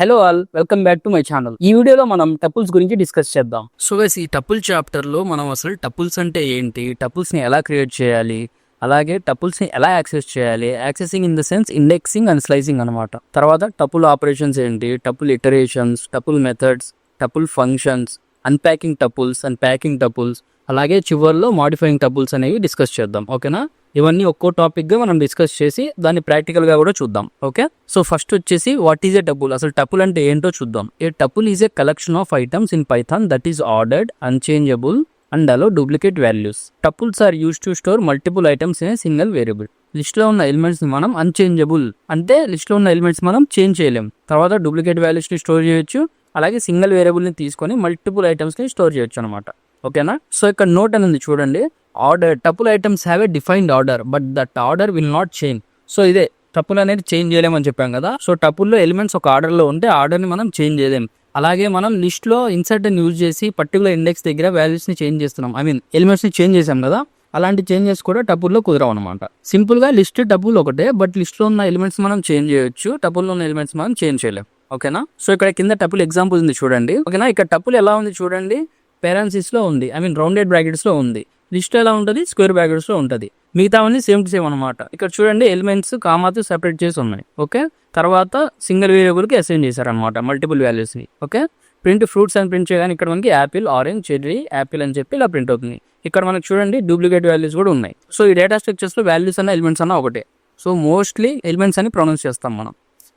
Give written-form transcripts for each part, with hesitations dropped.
Hello all, welcome back to my channel. ఈ వీడియోలో మనం టపుల్స్ గురించి డిస్కస్ చేద్దాం. సో గైస్, ఈ టపుల్ చాప్టర్ లో మనం అసలు టపుల్స్ అంటే ఏంటి, టపుల్స్ ని ఎలా క్రియేట్ చేయాలి, అలాగే టపుల్స్ ని ఎలా యాక్సెస్ చేయాలి, accessing in the sense indexing and slicing అనమాట. తర్వాత టపుల్ ఆపరేషన్స్ ఏంటి, tuple iterations, tuple methods, tuple functions, unpacking tuples and packing tuples, అలాగే చివర్లో మాడిఫైయింగ్ టపుల్స్ అనేవి డిస్కస్ చేద్దాం. ఓకేనా? ఇవన్నీ ఒక్కో టాపిక్ గా మనం డిస్కస్ చేసి దాన్ని ప్రాక్టికల్ గా కూడా చూద్దాం. ఓకే, సో ఫస్ట్ వచ్చేసి వాట్ ఈజ్ ఎ టపుల్, అసలు టపుల్ అంటే ఏంటో చూద్దాం. A tuple is a collection of items in Python that is ordered, unchangeable and allow duplicate values. Tuples are use to store multiple items in a single variable. List లో ఉన్న elements ని మనం unchangeable అంటే list లో ఉన్న elements మనం change చేయలేం. తర్వాత డూప్లికేట్ వాల్యూస్ ని స్టోర్ చేయొచ్చు, అలాగే సింగిల్ వేరియబుల్ ని తీసుకొని మల్టిపుల్ ఐటమ్స్ ని స్టోర్ చేయొచ్చు అనమాట. ఓకేనా? సో ఇక్కడ నోట్ అనేది చూడండి, order tuple items have a defined order but that order will not change. So ఇదే టపుల్ అనేది చేంజ్ చేయలేమని చెప్పాం కదా. సో టపుల్లో ఎలిమెంట్స్ ఒక ఆర్డర్ లో ఉంటే ఆర్డర్ ని మనం చేంజ్ చేయలేం. అలాగే మనం లిస్ట్ లో ఇన్సర్ట్ ని యూజ్ చేసి పర్టికులర్ ఇండెక్స్ దగ్గర వాల్యూస్ ని చేంజ్ చేస్తున్నాం, ఎలిమెంట్స్ ని చేంజ్ చేసాం కదా. అలాంటి చేంజెస్ కూడా టపుల్లో కుదరవు అనమాట. సింపుల్ గా లిస్ట్ టపుల్ ఒకటే, బట్ లిస్ట్ లో ఉన్న ఎలిమెంట్స్ మనం చేంజ్ చేయొచ్చు, టపుల్లో ఉన్న ఎలిమెంట్స్ మనం చేంజ్ చేయలేం. ఓకేనా? సో ఇక్కడ కింద టపుల్ ఎగ్జాంపుల్ ఉంది చూడండి. ఓకేనా? ఇక్కడ టపుల్ ఎలా ఉంది చూడండి, పేరెన్సిస్ లో ఉంది, రౌండెడ్ బ్రాకెట్స్ లో ఉంది. లిస్ట్ ఎలా ఉంటుంది, స్క్వేర్ బ్రాకెట్స్ లో ఉంటుంది. మిగతావన్నీ సేమ్ టు సేమ్ అనమాట. ఇక్కడ చూడండి, ఎలిమెంట్స్ కామాతో సెపరేట్ చేసి ఉన్నాయి. ఓకే, తర్వాత సింగిల్ వేరియబుల్ కి అసైన్ చేశారనమాట మల్టిపుల్ వాల్యూస్ ని. ఓకే, ప్రింట్ ఫ్రూట్స్ అని ప్రింట్ చేయగానే ఇక్కడ మనకి యాపిల్, ఆరెంజ్, చెర్రీ, యాపిల్ అని చెప్పి ఇలా ప్రింట్ అవుతుంది. ఇక్కడ మనకు చూడండి డూప్లికేట్ వాల్యూస్ కూడా ఉన్నాయి. సో ఈ డేటా స్ట్రక్చర్స్ లో వాల్యూస్ అన్న ఎలిమెంట్స్ అన్న ఒకటే. సో మోస్ట్లీ ఎలిమెంట్స్ అని ప్రొనౌన్స్ చేస్తాం మనం.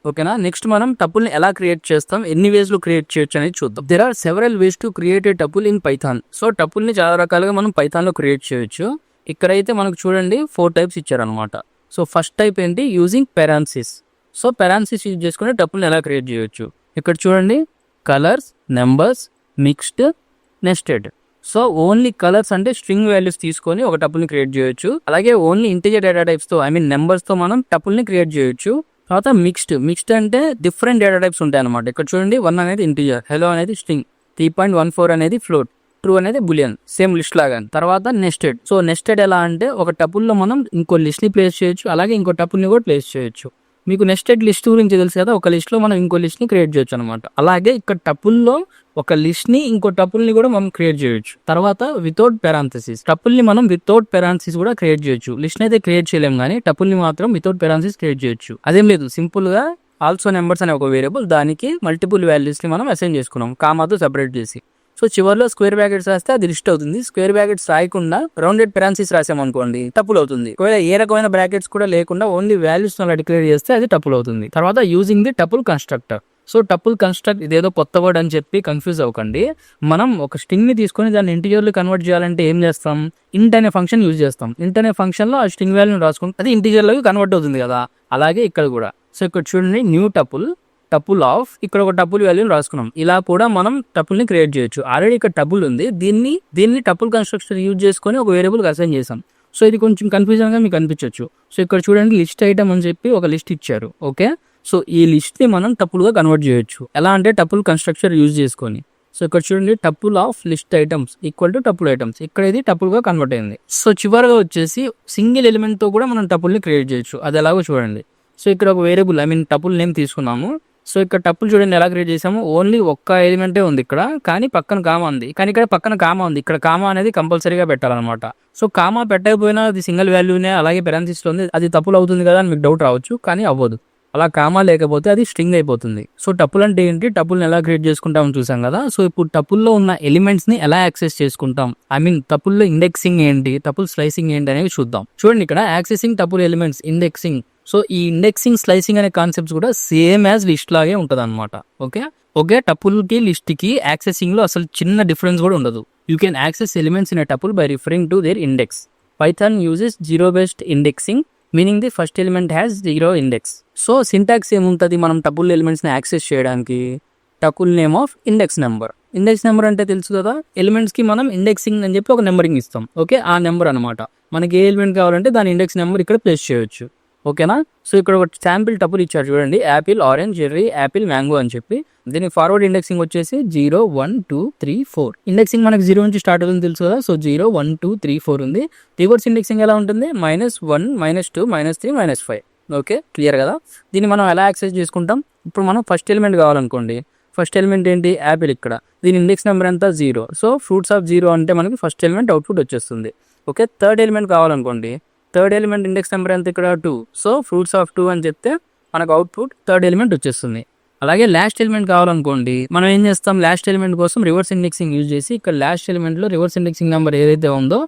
ఓకేనా? నెక్స్ట్ మనం టపుల్ని ఎలా క్రియేట్ చేస్తాం, ఎన్ని వేస్ లో క్రియేట్ చేయొచ్చు అనేది చూద్దాం. There are several ways to create a tuple in Python. So టపుల్ని చాలా రకాలుగా మనం పైథాన్ లో క్రియేట్ చేయొచ్చు. ఇక్కడైతే మనకు చూడండి 4 టైప్స్ ఇచ్చారనమాట. సో ఫస్ట్ టైప్ ఏంటి, using parenthesis. So parenthesis use చేసుకుని టపుల్ని ఎలా క్రియేట్ చేయొచ్చు. ఇక్కడ చూడండి, colours, numbers, mixed, nested. So only colours అంటే స్ట్రింగ్ వాల్యూస్ తీసుకొని ఒక టపుల్ని క్రియేట్ చేయొచ్చు. అలాగే ఓన్లీ ఇంటిజర్ డేటా టైప్స్ తో నెంబర్స్ తో మనం టపుల్ని క్రియేట్ చేయొచ్చు. తర్వాత మిక్స్డ్ అంటే డిఫరెంట్ డేటా టైప్స్ ఉంటాయి అనమాట. ఇక్కడ చూడండి, 1 అనేది ఇంటిజర్, హెలో అనేది స్ట్రింగ్, 3.14 అనేది ఫ్లోట్, ట్రూ అనేది బులియన్, సేమ్ లిస్ట్ లాగా. తర్వాత నెస్టెడ్. సో నెస్టెడ్ ఎలా అంటే ఒక టపుల్ లో మనం ఇంకో లిస్ట్ ని ప్లేస్ చేయొచ్చు, అలాగే ఇంకో టపుల్ ని కూడా ప్లేస్ చేయొచ్చు. మీకు నెస్టెడ్ లిస్ట్ గురించి తెలుసు కదా, ఒక లిస్ట్ లో మనం ఇంకో లిస్ట్ ని క్రియేట్ చేయొచ్చు అనమాట. అలాగే ఇక్కడ టపుల్ లో ఒక లిస్ట్ ని ఇంకో టపుల్ ని కూడా మనం క్రియేట్ చేయొచ్చు. తర్వాత వితౌట్ పెరాంథసిస్, టపుల్ ని మనం వితౌట్ పెరాంథసిస్ కూడా క్రియేట్ చేయొచ్చు. లిస్ట్ అయితే క్రియేట్ చేయలేం కానీ టపుల్ ని మాత్రం వితౌట్ పెరాంథసిస్ క్రియేట్ చేయొచ్చు. అదేం లేదు, సింపుల్ గా ఆల్సో నెంబర్స్ అనే ఒక వేరియబుల్, దానికి మల్టిపుల్ వాల్యూస్ ని మనం అసైన్ చేసుకున్నాం కామాతో సెపరేట్ చేసి. సో చివర్లో స్క్వేర్ బ్రాకెట్స్ రాస్తే అది లిస్ట్ అవుతుంది. స్క్వేర్ బ్రాకెట్స్ రాయకుండా రౌండెడ్ పెరాన్సిస్ రాసామనుకోండి టపుల్ అవుతుంది. ఒకవేళ ఏ రకమైన బ్రాకెట్స్ కూడా లేకుండా ఓన్లీ వాల్యూస్ అలా డిక్లేర్ చేస్తే అది టపుల్ అవుతుంది. తర్వాత using the tuple constructor. So tuple construct ఇదేదో కొత్త వర్డ్ అని చెప్పి కన్ఫ్యూజ్ అవ్వకండి. మనం ఒక స్ట్రింగ్ ని తీసుకొని దాన్ని ఇంటిజర్లు కన్వర్ట్ చేయాలంటే ఏం చేస్తాం, ఇంట్ అనే ఫంక్షన్ యూజ్ చేస్తాం. ఇంట్ అనే ఫంక్షన్ లో ఆ స్ట్రింగ్ వాల్యూని రాసుకుంటే అది ఇంటిజర్లోకి కన్వర్ట్ అవుతుంది కదా. అలాగే ఇక్కడ కూడా. సో ఇక్కడ చూడండి, న్యూ టపుల్ ఆఫ్, ఇక్కడ ఒక టపుల్ వాల్యూని రాసుకున్నాం. ఇలా కూడా మనం టపుల్ ని క్రియేట్ చేయొచ్చు. ఆల్రెడీ ఇక్కడ టపుల్ ఉంది, దీన్ని టపుల్ కన్స్ట్రక్టర్ యూజ్ చేసుకొని ఒక వేరియబుల్ అసైన్ చేసాం. సో ఇది కొంచెం కన్ఫ్యూజన్ గా మీకు అనిపించవచ్చు. సో ఇక్కడ చూడండి, లిస్ట్ ఐటమ్ అని చెప్పి ఒక లిస్ట్ ఇచ్చారు. ఓకే, సో ఈ లిస్ట్ ని మనం టపుల్ గా కన్వర్ట్ చేయొచ్చు. ఎలా అంటే టపుల్ కన్స్ట్రక్టర్ యూజ్ చేసుకొని. సో ఇక్కడ చూడండి, tuple of list items equal to tuple items, ఇక్కడ ఇది టపుల్ గా కన్వర్ట్ అయింది. సో చివరిగా వచ్చేసి సింగిల్ ఎలిమెంట్ తో కూడా మనం టపుల్ ని క్రియేట్ చేయొచ్చు. అది ఎలాగో చూడండి. సో ఇక్కడ ఒక వేరియబుల్ టపుల్ నేమ్ తీసుకున్నాము. సో ఇక్కడ టపుల్ చూడండి ఎలా క్రియేట్ చేసాము, ఓన్లీ ఒక్క ఎలిమెంటే ఉంది ఇక్కడ, కానీ పక్కన కామా ఉంది. కానీ ఇక్కడ పక్కన కామా ఉంది, ఇక్కడ కామా అనేది కంపల్సరీగా పెట్టాలన్నమాట. సో కామా పెట్టకపోయినా అది సింగిల్ వాల్యూనే, అలాగే పెరాన్సిస్ లో ఉంది, అది టపుల్ అవుతుంది కదా అని మీకు డౌట్ రావచ్చు, కానీ అవ్వదు. అలా కామా లేకపోతే అది స్ట్రింగ్ అయిపోతుంది. సో టపుల్ అంటే ఏంటి, టపుల్ని ఎలా క్రియేట్ చేసుకుంటామని చూసాం కదా. సో ఇప్పుడు టపుల్లో ఉన్న ఎలిమెంట్స్ ని ఎలా యాక్సెస్ చేసుకుంటాం, టపుల్లో ఇండెక్సింగ్ ఏంటి, టపుల్ స్లైసింగ్ ఏంటి అనేవి చూద్దాం. చూడండి, ఇక్కడ accessing tuple elements, indexing. So ఈ ఇండెక్సింగ్, స్లైసింగ్ అనే కాన్సెప్ట్స్ కూడా సేమ్ యాజ్ లిస్ట్ లాగే ఉంటది అనమాట. ఓకే, టపుల్ కి లిస్ట్ కి యాక్సెసింగ్ లో అసలు చిన్న డిఫరెన్స్ కూడా ఉండదు. You can access elements in a tuple by referring to their index. Python uses zero based indexing, meaning the first element has 0 index. So syntax ఏముంటుంది మనం టపుల్ ఎలిమెంట్స్ ని యాక్సెస్ చేయడానికి, tuple name of index number. Index number అంటే తెలుసు కదా, elements కి మనం indexing అని చెప్పి ఒక నెంబరింగ్ ఇస్తాం. ఓకే, ఆ నెంబర్ అనమాట. మనకి ఏ ఎలిమెంట్ కావాలంటే దాని ఇండెక్స్ నెంబర్ ఇక్కడ ప్లేస్ చేయొచ్చు. ఓకేనా? సో ఇక్కడ ఒక శాంపిల్ టపుల్ ఇచ్చారు చూడండి, Apple, orange, Jerry, Apple, mango అని చెప్పి. దీనికి ఫార్వర్డ్ ఇండెక్సింగ్ వచ్చేసి 0, 1, 2, 3, 4. ఇండెక్సింగ్ మనకి 0 నుంచి స్టార్ట్ అవుతుంది తెలుసు కదా. సో 0, 1, 2, 3, 4 ఉంది. రివర్స్ ఇండెక్సింగ్ ఎలా ఉంటుంది, -1, -2, -3, -5. ఓకే, క్లియర్ కదా. దీన్ని మనం ఎలా యాక్సెస్ చేసుకుంటాం, ఇప్పుడు మనం ఫస్ట్ ఎలిమెంట్ కావాలనుకోండి, ఫస్ట్ ఎలిమెంట్ ఏంటి యాపిల్, ఇక్కడ దీని ఇండెక్స్ నెంబర్ ఎంత 0. సో ఫ్రూట్స్ ఆఫ్ 0 అంటే మనకి ఫస్ట్ ఎలిమెంట్ అవుట్పుట్ వచ్చేస్తుంది. ఓకే, థర్డ్ ఎలిమెంట్ కావాలనుకోండి, థర్డ్ ఎలిమెంట్ ఇండెక్స్ నెంబర్ ఎంత ఇక్కడ 2. సో ఫ్రూట్స్ ఆఫ్ 2 అని చెప్తే మనకు అవుట్పుట్ థర్డ్ ఎలిమెంట్ వచ్చేస్తుంది. అలాగే లాస్ట్ ఎలిమెంట్ కావాలనుకోండి, మనం ఏం చేస్తాం, లాస్ట్ ఎలిమెంట్ కోసం రివర్స్ ఇండెక్సింగ్ యూజ్ చేసి ఇక్కడ లాస్ట్ ఎలిమెంట్లో రివర్స్ ఇండెక్సింగ్ నెంబర్ ఏదైతే ఉందో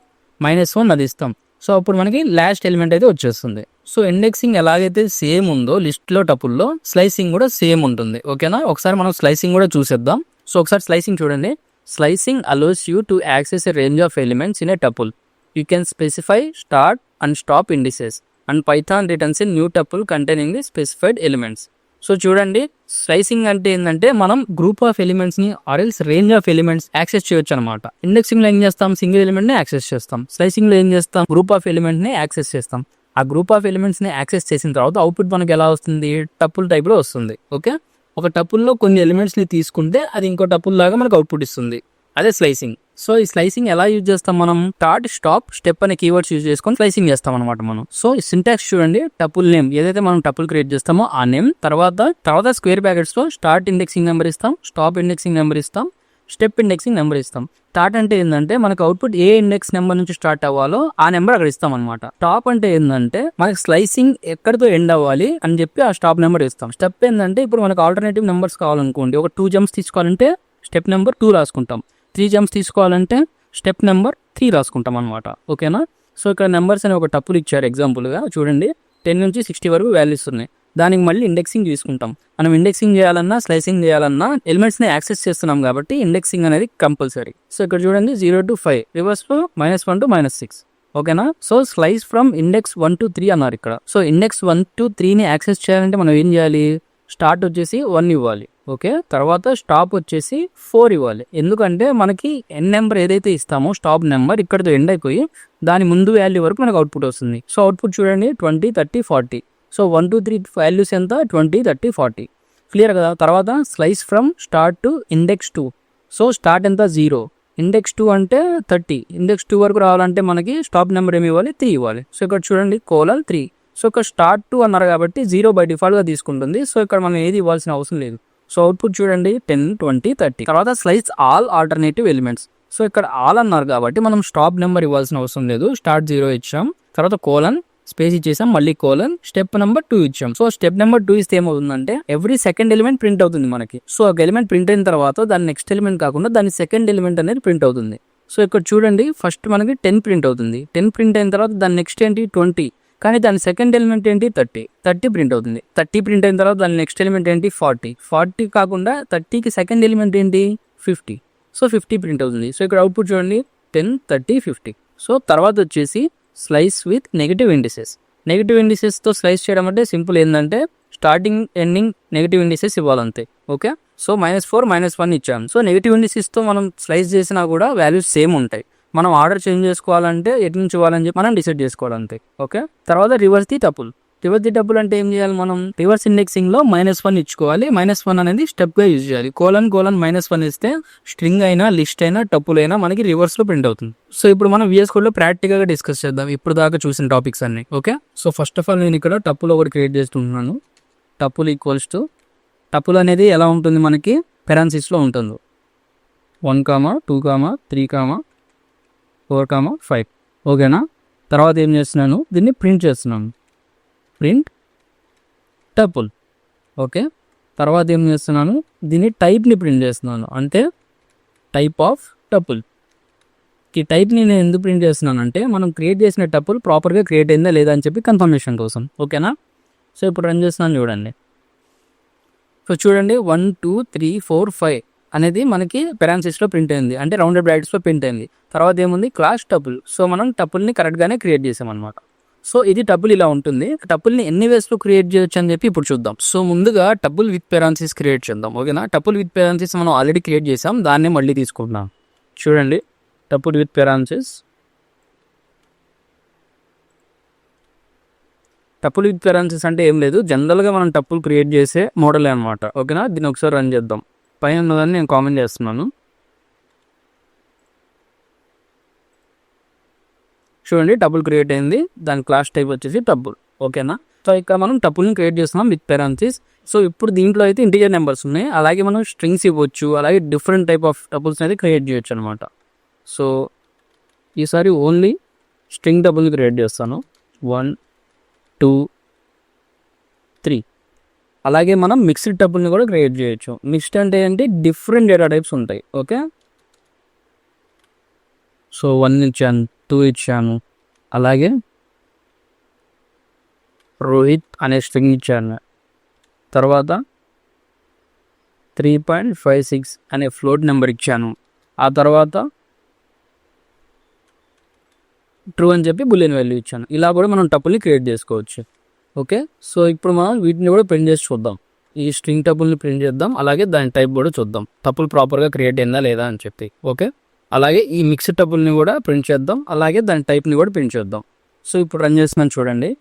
-1 అది ఇస్తాం. సో అప్పుడు మనకి లాస్ట్ ఎలిమెంట్ అయితే వచ్చేస్తుంది. సో ఇండెక్సింగ్ ఎలాగైతే సేమ్ ఉందో లిస్ట్లో టపుల్లో, స్లైసింగ్ కూడా సేమ్ ఉంటుంది. ఓకేనా, ఒకసారి మనం స్లైసింగ్ కూడా చూసేద్దాం. సో ఒకసారి స్లైసింగ్ చూడండి. Slicing allows you to access a range of elements in a tuple. You can specify start and stop indices and Python returns in new tuple containing the specified elements. So చూడండి, slicing అంటే ఏంటంటే మనం group of ఎలిమెంట్స్ని ఆర్ఎల్స్ range of elements access చేయొచ్చు అనమాట. ఇండెక్సింగ్లో ఏం చేస్తాం, single ఎలిమెంట్ని access చేస్తాం. స్లైసింగ్లో ఏం చేస్తాం, గ్రూప్ ఆఫ్ ఎలిమెంట్ని యాక్సెస్ చేస్తాం. ఆ గ్రూప్ ఆఫ్ ఎలిమెంట్స్ని యాక్సెస్ చేసిన తర్వాత అవుట్పుట్ మనకి ఎలా వస్తుంది, టపుల్ టైప్లో వస్తుంది. ఓకే, ఒక టపుల్లో కొన్ని ఎలిమెంట్స్ని తీసుకుంటే అది ఇంకో టపుల్ లాగా మనకు అవుట్పుట్ ఇస్తుంది. అదే స్లైసింగ్. సో ఈ స్లైసింగ్ ఎలా యూజ్ చేస్తాం మనం, స్టార్ట్, స్టాప్, స్టెప్ అనే కీవర్డ్స్ యూజ్ చేసుకొని స్లైసింగ్ చేస్తాం అనమాట మనం. సో ఈ సింటాక్స్ చూడండి, టపుల్ నేమ్ ఏదైతే మనం టపుల్ క్రియేట్ చేస్తామో ఆ నేమ్, తర్వాత స్క్వేర్ బ్రాకెట్స్ లో స్టార్ట్ ఇండెక్సింగ్ నెంబర్ ఇస్తాం, స్టాప్ ఇండెక్సింగ్ నెంబర్ ఇస్తాం, స్టెప్ ఇండెక్సింగ్ నెంబర్ ఇస్తాం. స్టార్ట్ అంటే ఏంటంటే మనకు అవుట్పుట్ ఏ ఇండెక్స్ నెంబర్ నుంచి స్టార్ట్ అవ్వాలో ఆ నెంబర్ అక్కడ ఇస్తాం అనమాట. స్టాప్ అంటే ఏంటంటే మనకి స్లైసింగ్ ఎక్కడితో ఎండ్ అవ్వాలి అని చెప్పి ఆ స్టాప్ నెంబర్ ఇస్తాం. స్టెప్ ఏంటంటే ఇప్పుడు మనకు ఆల్టర్నేటివ్ నెంబర్స్ కావాలనుకోండి, ఒక 2 జంప్స్ తీసుకోవాలంటే స్టెప్ నెంబర్ 2 రాసుకుంటాం, 3 జంప్స్ తీసుకోవాలంటే స్టెప్ నెంబర్ 3 రాసుకుంటాం అనమాట. ఓకేనా, సో ఇక్కడ నెంబర్స్ అని ఒక టపుల్ ఇచ్చారు ఎగ్జాంపుల్గా చూడండి, 10 నుంచి 60 వరకు వాల్యూస్ ఉన్నాయి. దానికి మళ్ళీ ఇండెక్సింగ్ తీసుకుంటాం. మనం ఇండెక్సింగ్ చేయాలన్నా స్లైసింగ్ చేయాలన్నా ఎలిమెంట్స్ని యాక్సెస్ చేస్తున్నాం కాబట్టి ఇండెక్సింగ్ అనేది కంపల్సరీ. సో ఇక్కడ చూడండి 0 to 5, రివర్స్లో -1 to -6. ఓకేనా, so slice from index 1 to 3 అన్నారు ఇక్కడ. సో ఇండెక్స్ 1 to 3ని యాక్సెస్ చేయాలంటే మనం ఏం చేయాలి, స్టార్ట్ వచ్చేసి 1 ఇవ్వాలి. ఓకే, తర్వాత స్టాప్ వచ్చేసి 4 ఇవ్వాలి. ఎందుకంటే మనకి ఎన్ నెంబర్ ఏదైతే ఇస్తామో స్టాప్ నెంబర్ ఇక్కడతో ఎండ్ అయిపోయి దాని ముందు వాల్యూ వరకు మనకు అవుట్పుట్ వస్తుంది. సో అవుట్పుట్ చూడండి 20, 30, 40. సో 1 to 3 వాల్యూస్ ఎంత, 20, 30, 40. క్లియర్ కదా. తర్వాత slice from start to index 2. So start ఎంత 0, ఇండెక్స్ 2 అంటే 30, ఇండెక్స్ 2 వరకు రావాలంటే మనకి స్టాప్ నెంబర్ ఏమి ఇవ్వాలి, 3 ఇవ్వాలి. సో ఇక్కడ చూడండి :3. సో ఇక్కడ స్టార్ట్ 2 అన్నారు కాబట్టి 0 బై డిఫాల్ట్గా తీసుకుంటుంది. సో ఇక్కడ మనం ఏది ఇవ్వాల్సిన అవసరం లేదు. సో అవుట్పుట్ చూడండి 10, 20, 30. తర్వాత slice all alternative elements. So ఇక్కడ ఆల్ అన్నారు కాబట్టి మనం స్టాప్ నెంబర్ ఇవ్వాల్సిన అవసరం లేదు. స్టార్ట్ 0 ఇచ్చాం, తర్వాత కోలన్ స్పేస్ ఇచ్చేసాం, మళ్ళీ కోలన్, స్టెప్ నెంబర్ 2 ఇచ్చాం. సో స్టెప్ నెంబర్ 2 ఇస్తే ఏమవుతుందంటే ఎవ్రీ సెకండ్ ఎలిమెంట్ ప్రింట్ అవుతుంది మనకి. సో ఒక ఎలిమెంట్ ప్రింట్ అయిన తర్వాత దాని నెక్స్ట్ ఎలిమెంట్ కాకుండా దాని సెకండ్ ఎలిమెంట్ అనేది ప్రింట్ అవుతుంది. సో ఇక్కడ చూడండి ఫస్ట్ మనకి 10 ప్రింట్ అవుతుంది. 10 ప్రింట్ అయిన తర్వాత దాని నెక్స్ట్ ఏంటి 20, కానీ దాని సెకండ్ ఎలిమెంట్ ఏంటి 30 ప్రింట్ అవుతుంది. 30 ప్రింట్ అయిన తర్వాత దాని నెక్స్ట్ ఎలిమెంట్ ఏంటి 40 కాకుండా 30కి సెకండ్ ఎలిమెంట్ ఏంటి 50. సో 50 ప్రింట్ అవుతుంది. సో ఇక్కడ అవుట్పుట్ చూడండి 10, 30, 50. సో తర్వాత వచ్చేసి slice with negative indices. Negative ఇండిసెస్తో స్లైస్ చేయడం అంటే సింపుల్ ఏంటంటే స్టార్టింగ్ ఎండింగ్ నెగిటివ్ ఇండిసెస్ ఇవ్వాలంతే. ఓకే, సో -4, -1 ఇచ్చాం. సో నెగిటివ్ ఇండిసెస్తో మనం స్లైస్ చేసినా కూడా వాల్యూస్ సేమ్ ఉంటాయి. మనం ఆర్డర్ చేంజ్ చేసుకోవాలంటే ఎటు నుంచి ఇవ్వాలని చెప్పి మనం డిసైడ్ చేసుకోవాలంతే. ఓకే, తర్వాత reverse the tuple. Reverse the tuple అంటే ఏం చేయాలి, మనం రివర్స్ ఇండెక్సింగ్ లో -1 ఇచ్చుకోవాలి. -1 అనేది స్టెప్ గా యూజ్ చేయాలి. కోలన్ -1 ఇస్తే స్ట్రింగ్ అయినా లిస్ట్ అయినా టపుల్ అయినా మనకి రివర్స్ లో ప్రింట్ అవుతుంది. సో ఇప్పుడు మనం VS Code లో ప్రాక్టికల్ గా డిస్కస్ చేద్దాం ఇప్పుడు దాకా చూసిన టాపిక్స్ అన్ని. Okay, so first of all నేను ఇక్కడ టపుల్ ఒకటి క్రియేట్ చేస్తున్నాను. టపుల్ ఈక్వల్స్ టు, టపుల్ అనేది ఎలా ఉంటుంది మనకి పెరాన్సిస్ లో ఉంటుంది. 1, 2, 3, 4, 5. ఓకేనా, తర్వాత ఏం చేస్తున్నాను, దీన్ని ప్రింట్ చేస్తున్నాను, ప్రింట్ టపుల్. ఓకే, తర్వాత ఏం చేస్తున్నాను, దీన్ని టైప్ని ప్రింట్ చేస్తున్నాను, అంటే టైప్ ఆఫ్ టపుల్. ఈ టైప్ని నేను ఎందుకు ప్రింట్ చేస్తున్నాను అంటే మనం క్రియేట్ చేసిన టపుల్ ప్రాపర్గా క్రియేట్ అయిందా లేదా అని చెప్పి కన్ఫర్మేషన్ కోసం. ఓకేనా, సో ఇప్పుడు రన్ చేస్తున్నాను చూడండి. సో చూడండి 1, 2, 3, 4, 5 అనేది మనకి పెరాన్సిస్లో ప్రింట్ అయింది, అంటే రౌండెడ్ బ్రాకెట్స్లో ప్రింట్ అయింది. తర్వాత ఏముంది, క్లాస్ టపుల్. సో మనం టపుల్ని కరెక్ట్గానే క్రియేట్ చేసామన్నమాట. సో ఇది టపుల్ ఇలా ఉంటుంది. టపుల్ని ఎన్ని వేస్లో క్రియేట్ చేయొచ్చు అని చెప్పి ఇప్పుడు చూద్దాం. సో ముందుగా టపుల్ విత్ పెరాన్సిస్ క్రియేట్ చేద్దాం. ఓకేనా, టపుల్ విత్ పెరాన్సిస్ మనం ఆల్రెడీ క్రియేట్ చేసాం, దాన్ని మళ్ళీ తీసుకుంటున్నాం. చూడండి tuple with parenthesis. Tuple with parenthesis అంటే ఏం లేదు, జనరల్గా మనం టపుల్ క్రియేట్ చేసే మోడలే అనమాట. ఓకేనా, దీన్ని ఒకసారి రన్ చేద్దాం. పైన ఉన్నదాన్ని నేను కామెంట్ చేస్తున్నాను. చూడండి టపుల్ క్రియేట్ అయింది, దాని క్లాస్ టైప్ వచ్చేసి టపుల్. ఓకేనా, సో ఇక్కడ మనం టపుల్ని క్రియేట్ చేస్తున్నాం విత్ పెరాన్సిస్. సో ఇప్పుడు దీంట్లో అయితే ఇంటీజర్ నెంబర్స్ ఉన్నాయి, అలాగే మనం స్ట్రింగ్స్ ఇవ్వచ్చు, అలాగే డిఫరెంట్ టైప్ ఆఫ్ టపుల్స్ అయితే క్రియేట్ చేయొచ్చు అనమాట. సో ఈసారి ఓన్లీ స్ట్రింగ్ టపుల్ని క్రియేట్ చేస్తాను. 1 2 3. అలాగే మనం మిక్స్డ్ టపుల్ని కూడా క్రియేట్ చేయొచ్చు. మిక్స్డ్ అంటే ఏంటి, డిఫరెంట్ డేటా టైప్స్ ఉంటాయి. ఓకే, సో 1 ఇచ్చాను, 2 ఇచ్చాను, అలాగే రోహిత్ అనే స్ట్రింగ్ ఇచ్చాను, తర్వాత 3.56 అనే ఫ్లోట్ నెంబర్ ఇచ్చాను, ఆ తర్వాత ట్రూ అని చెప్పి బులియన్ వాల్యూ ఇచ్చాను. ఇలా కూడా మనం టపుల్ని క్రియేట్ చేసుకోవచ్చు. ఓకే, సో ఇప్పుడు మనం వీటిని కూడా ప్రింట్ చేసి చూద్దాం. ఈ స్ట్రింగ్ టపుల్ని ప్రింట్ చేద్దాం, అలాగే దాని టైప్ కూడా చూద్దాం, టపుల్ ప్రాపర్గా క్రియేట్ అయిందా లేదా అని చెప్పి. ఓకే, అలాగే ఈ మిక్స్డ్ టపుల్ని కూడా ప్రింట్ చేద్దాం, అలాగే దాని టైప్ని కూడా ప్రింట్ చేద్దాం. సో ఇప్పుడు రన్ చేస్తున్నాను చూడండి.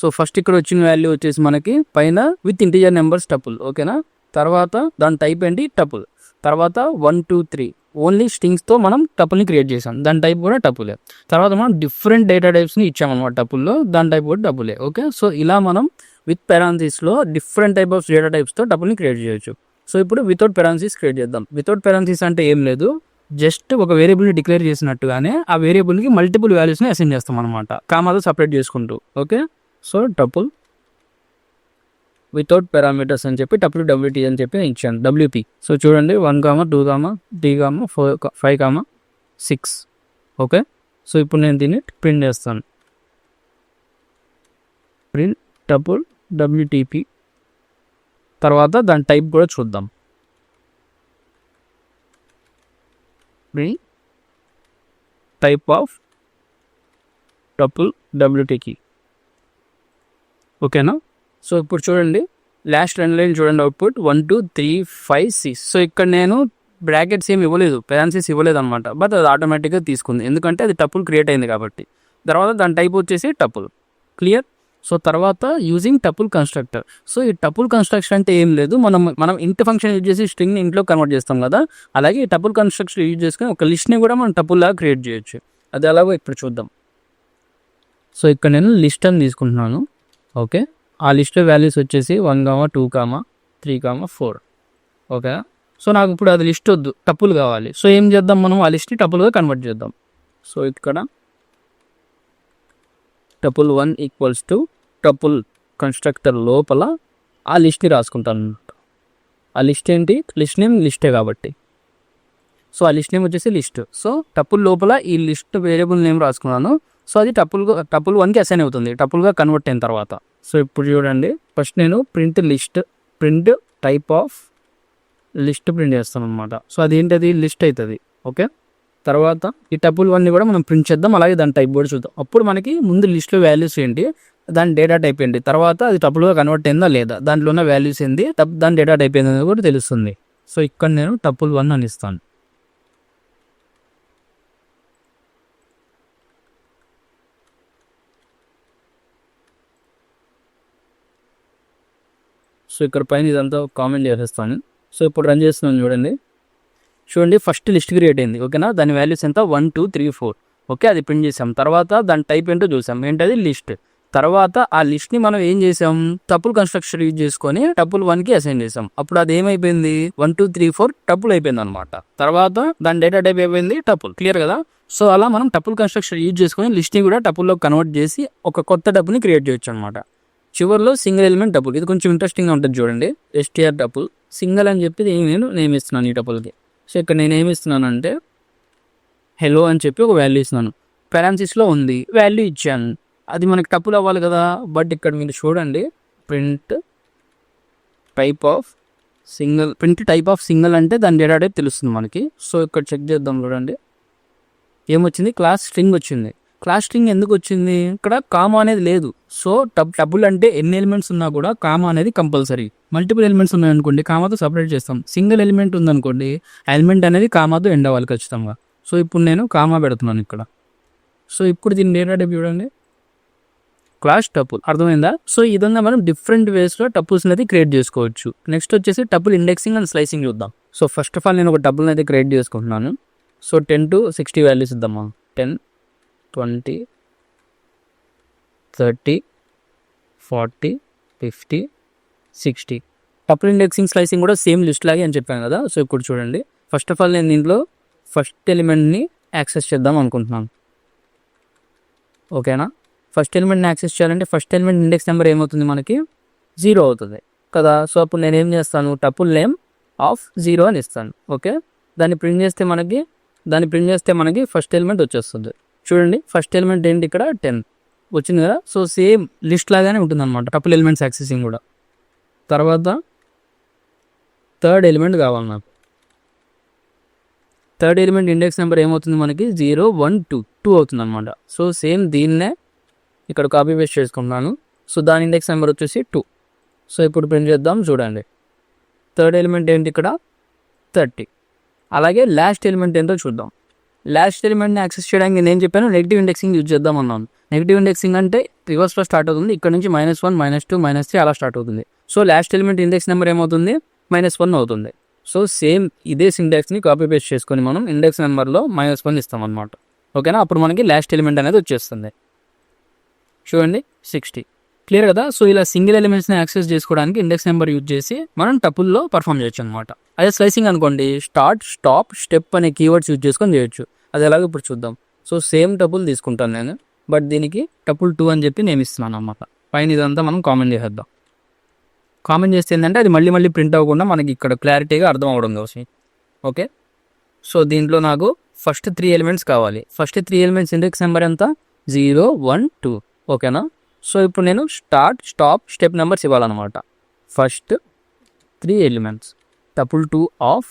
సో ఫస్ట్ ఇక్కడ వచ్చిన వాల్యూ వచ్చేసి మనకి పైన విత్ ఇంటీజర్ నెంబర్స్ టపుల్. ఓకేనా, తర్వాత దాని టైప్ ఏంటి టపుల్, తర్వాత 1 2 3 ఓన్లీ స్ట్రింగ్స్తో మనం టపుల్ని క్రియేట్ చేసాం, దాని టైప్ కూడా టపులే. తర్వాత మనం డిఫరెంట్ డేటా టైప్స్ని ఇచ్చామన్నమాట టపుల్లో, దాని టైప్ కూడా టపులే. ఓకే, సో ఇలా మనం విత్ పెరాన్సిస్లో డిఫరెంట్ టైప్ ఆఫ్ డేటా టైప్స్తో టపుల్ని క్రియేట్ చేయొచ్చు. సో ఇప్పుడు వితౌట్ పెరాన్సిస్ క్రియేట్ చేద్దాం. వితౌట్ పెరాన్సిస్ అంటే ఏం లేదు, జస్ట్ ఒక వేరియబుల్ని డిక్లేర్ చేసినట్టుగానే ఆ వేరియబుల్కి మల్టిపుల్ వాల్యూస్ని అసైన్ చేస్తాం అనమాట, కామాతో సపరేట్ చేసుకుంటూ. Okay, so tuple without parameters అని చెప్పి టపుల్ WT అని చెప్పి ఇచ్చాను, WP. సో చూడండి 1 2 3 4 5 6. ఓకే, సో ఇప్పుడు నేను దీన్ని ప్రింట్ చేస్తాను. Print tuple WTP. తర్వాత దాని టైప్ కూడా చూద్దాం. ప్రింట్ టైప్ ఆఫ్ టపుల్ WTకి. ఓకేనా, సో ఇప్పుడు చూడండి లాస్ట్ 2 లైన్ చూడండి, అవుట్పుట్ 1 2 3 5 6. సో ఇక్కడ నేను బ్రాకెట్స్ ఏమి ఇవ్వలేదు, పెరాన్సిస్ ఇవ్వలేదు అనమాట, బట్ అది ఆటోమేటిక్గా తీసుకుంది, ఎందుకంటే అది టపుల్ క్రియేట్ అయింది కాబట్టి. తర్వాత దాని టైప్ వచ్చేసి టపుల్. క్లియర్. సో తర్వాత యూజింగ్ టపుల్ కన్స్ట్రక్టర్. సో ఈ టపుల్ కన్స్ట్రక్షన్ అంటే ఏం లేదు, మనం ఇంట్ ఫంక్షన్ యూజ్ చేసి స్ట్రింగ్ని ఇంట్లో కన్వర్ట్ చేస్తాం కదా, అలాగే ఈ టపుల్ కన్స్ట్రక్షన్ యూజ్ చేసుకుని ఒక లిస్ట్ని కూడా మనం టపుల్ లాగా క్రియేట్ చేయొచ్చు. అది ఎలాగో ఇప్పుడు చూద్దాం. సో ఇక్కడ నేను లిస్ట్ అని తీసుకుంటున్నాను. ఓకే, ఆ లిస్ట్ వాల్యూస్ వచ్చేసి 1 2 3 4. ఓకే, సో నాకు ఇప్పుడు అది లిస్ట్ వద్దు, టపుల్ కావాలి. సో ఏం చేద్దాం, మనం ఆ లిస్ట్ని టపుల్గా కన్వర్ట్ చేద్దాం. సో ఇక్కడ tuple 1 equals to tuple constructor లోపల ఆ లిస్ట్ని రాసుకుంటాను అనమాట. ఆ లిస్ట్ ఏంటి, లిస్ట్ నేమ్ లిస్టే కాబట్టి, సో ఆ లిస్ట్ నేమ్ వచ్చేసి లిస్ట్. సో టపుల్ లోపల ఈ లిస్ట్ వేరియబుల్ నేమ్ రాసుకున్నాను. సో అది టపుల్ 1కి అసైన్ అవుతుంది టపుల్గా కన్వర్ట్ అయిన తర్వాత. సో ఇప్పుడు చూడండి, ఫస్ట్ నేను print type of list print చేస్తాను అనమాట. సో అదేంటది, లిస్ట్ అవుతుంది. ఓకే, తర్వాత ఈ టపుల్ 1ని కూడా మనం ప్రింట్ చేద్దాం, అలాగే దాని టైప్ కూడా చూద్దాం. అప్పుడు మనకి ముందు లిస్ట్లో వాల్యూస్ ఏంటి, దాని డేటా టైప్ ఏంటి, తర్వాత అది టపుల్గా కన్వర్ట్ అయిందా లేదా, దాంట్లో ఉన్న వాల్యూస్ ఏంటి, దాని డేటా టైప్ ఏంటి కూడా తెలుస్తుంది. సో ఇక్కడ నేను టపుల్ 1 అని ఇస్తాను. సో ఇక్కడ పైన ఇదంతా కామెంట్ చేసేస్తాను. సో ఇప్పుడు రన్ చేస్తున్నాను చూడండి ఫస్ట్ లిస్ట్ క్రియేట్ అయింది. ఓకేనా, దాని వాల్యూస్ ఎంత 1 2 3 4. ఓకే, అది ప్రింట్ చేసాం. తర్వాత దాని టైప్ ఏంటో చూసాం, ఏంటది లిస్ట్. తర్వాత ఆ లిస్ట్ని మనం ఏం చేసాం, టపుల్ కన్స్ట్రక్షన్ యూజ్ చేసుకొని టపుల్ 1కి అసైన్ చేసాం. అప్పుడు అది ఏమైపోయింది, 1 2 3 4 టపుల్ అయిపోయింది అనమాట. తర్వాత దాని డేటా టైప్ అయిపోయింది టపుల్. క్లియర్ కదా. సో అలా మనం టపుల్ కన్స్ట్రక్షన్ యూజ్ చేసుకొని లిస్ట్ని కూడా టపుల్లో కన్వర్ట్ చేసి ఒక కొత్త టపుల్ని క్రియేట్ చేయొచ్చు అనమాట. చివరిలో సింగిల్ ఎలిమెంట్ టపుల్, ఇది కొంచెం ఇంట్రెస్టింగ్గా ఉంటుంది చూడండి. STR టపుల్ సింగిల్ అని చెప్పి నేను నేమ్ ఇస్తున్నాను ఈ టపుల్కి. సో ఇక్కడ నేను ఏమి ఇస్తున్నానంటే హెలో అని చెప్పి ఒక వాల్యూ ఇస్తున్నాను. పెరాన్సిస్లో ఉంది, వాల్యూ ఇచ్చాను, అది మనకి టపుల్ అవ్వాలి కదా. బట్ ఇక్కడ మీరు చూడండి ప్రింట్ టైప్ ఆఫ్ సింగిల్ అంటే దాని డేటా టైప్ తెలుస్తుంది మనకి. సో ఇక్కడ చెక్ చేద్దాం చూడండి, ఏమొచ్చింది, క్లాస్ స్ట్రింగ్ వచ్చింది. క్లాస్ స్ట్రింగ్ ఎందుకు వచ్చింది, ఇక్కడ కామా అనేది లేదు. సో టపుల్ అంటే ఎన్ని ఎలిమెంట్స్ ఉన్నా కూడా కామా అనేది కంపల్సరీ. మల్టిపుల్ ఎలిమెంట్స్ ఉన్నాయనుకోండి కామాతో సపరేట్ చేస్తాం. సింగిల్ ఎలిమెంట్ ఉందనుకోండి ఎలిమెంట్ అనేది కామాతో ఎండ్ అవ్వాలి ఖచ్చితంగా. సో ఇప్పుడు నేను కామా పెడుతున్నాను ఇక్కడ. సో ఇప్పుడు దీని డేటా టైప్ చూడండి, క్లాస్ టపుల్. అర్థమైందా. సో ఈ విధంగా మనం డిఫరెంట్ వేస్లో టపుల్స్ అనేది క్రియేట్ చేసుకోవచ్చు. నెక్స్ట్ వచ్చేసి టపుల్ ఇండెక్సింగ్ అండ్ స్లైసింగ్ చూద్దాం. సో ఫస్ట్ ఆఫ్ ఆల్ నేను ఒక టపుల్ని అయితే క్రియేట్ చేసుకుంటున్నాను. సో 10 to 60 వాల్యూస్ ఇద్దామా, 10 20 30 40, 50, 60. టపుల్ ఇండెక్సింగ్ స్లైసింగ్ కూడా సేమ్ లిస్ట్ లాగే అని చెప్పాను కదా. సో ఇప్పుడు చూడండి, ఫస్ట్ ఆఫ్ ఆల్ నేను దీంట్లో ఫస్ట్ ఎలిమెంట్ని యాక్సెస్ చేద్దాం అనుకుంటున్నాను. ఓకేనా, ఫస్ట్ ఎలిమెంట్ని యాక్సెస్ చేయాలంటే ఫస్ట్ ఎలిమెంట్ ఇండెక్స్ నెంబర్ ఏమవుతుంది మనకి 0 అవుతుంది కదా. సో అప్పుడు నేను ఏం చేస్తాను, టపుల్ నేమ్ ఆఫ్ 0 అని ఇస్తాను. ఓకే, దాన్ని ప్రింట్ చేస్తే మనకి ఫస్ట్ ఎలిమెంట్ వచ్చేస్తుంది. చూడండి, ఫస్ట్ ఎలిమెంట్ ఏంటి ఇక్కడ 10 వచ్చింది కదా. సో సేమ్ లిస్ట్ లాగానే ఉంటుంది అనమాట టపుల్ ఎలిమెంట్స్ యాక్సెసింగ్ కూడా. తర్వాత థర్డ్ ఎలిమెంట్ కావాలి నాకు. థర్డ్ ఎలిమెంట్ ఇండెక్స్ నెంబర్ ఏమవుతుంది మనకి 0, 1, 2 అవుతుంది అనమాట. సో సేమ్ దీన్నే ఇక్కడ కాపీ పేస్ట్ చేసుకుంటున్నాను. సో దాని ఇండెక్స్ నెంబర్ వచ్చేసి 2. సో ఇప్పుడు ప్రింట్ చేద్దాం. చూడండి, థర్డ్ ఎలిమెంట్ ఏంటి ఇక్కడ 30. అలాగే లాస్ట్ ఎలిమెంట్ ఏంటో చూద్దాం. లాస్ట్ ఎలిమెంట్ని యాక్సెస్ చేయడానికి నేను చెప్పాను నెగిటివ్ ఇండెక్సింగ్ యూజ్ చేద్దాం అన్నాను. నెగిటివ్ ఇండెక్సింగ్ అంటే రివర్స్లో స్టార్ట్ అవుతుంది. ఇక్కడ నుంచి -1, -2, -3 అలా స్టార్ట్ అవుతుంది. So last element index number ఏమవుతుంది, -1 అవుతుంది. సో సేమ్ ఇదే సింటాక్స్ని కాపీ పేస్ట్ చేసుకొని మనం ఇండెక్స్ నెంబర్లో -1 ఇస్తాం అనమాట. ఓకేనా, అప్పుడు మనకి లాస్ట్ ఎలిమెంట్ అనేది వచ్చేస్తుంది. చూడండి 60. క్లియర్ కదా. సో ఇలా సింగిల్ ఎలిమెంట్స్ని యాక్సెస్ చేసుకోవడానికి ఇండెక్స్ నెంబర్ యూజ్ చేసి మనం టపుల్లో పర్ఫామ్ చేయొచ్చు అనమాట. అదే స్లైసింగ్ అనుకోండి, స్టార్ట్, స్టాప్, స్టెప్ అనే కీవర్డ్స్ యూజ్ చేసుకొని చేయొచ్చు. అది ఎలాగో ఇప్పుడు చూద్దాం. సో సేమ్ టపుల్ తీసుకుంటాను నేను, బట్ దీనికి టపుల్ 2 అని చెప్పి నేను ఇస్తున్నాను అనమాట. పైన ఇదంతా మనం కామెంట్ చేసేద్దాం. కామెంట్ చేస్తే ఏంటంటే అది మళ్ళీ ప్రింట్ అవ్వకుండా మనకి ఇక్కడ క్లారిటీగా అర్థం అవ్వడం కోసం. ఓకే, సో దీంట్లో నాకు ఫస్ట్ 3 ఎలిమెంట్స్ కావాలి. ఫస్ట్ 3 ఎలిమెంట్స్ ఇండెక్స్ నెంబర్ ఎంత, 0, 1, 2. ఓకేనా. సో ఇప్పుడు నేను స్టార్ట్, స్టాప్, స్టెప్ నెంబర్స్ ఇవ్వాలన్నమాట. First 3 elements tuple 2 of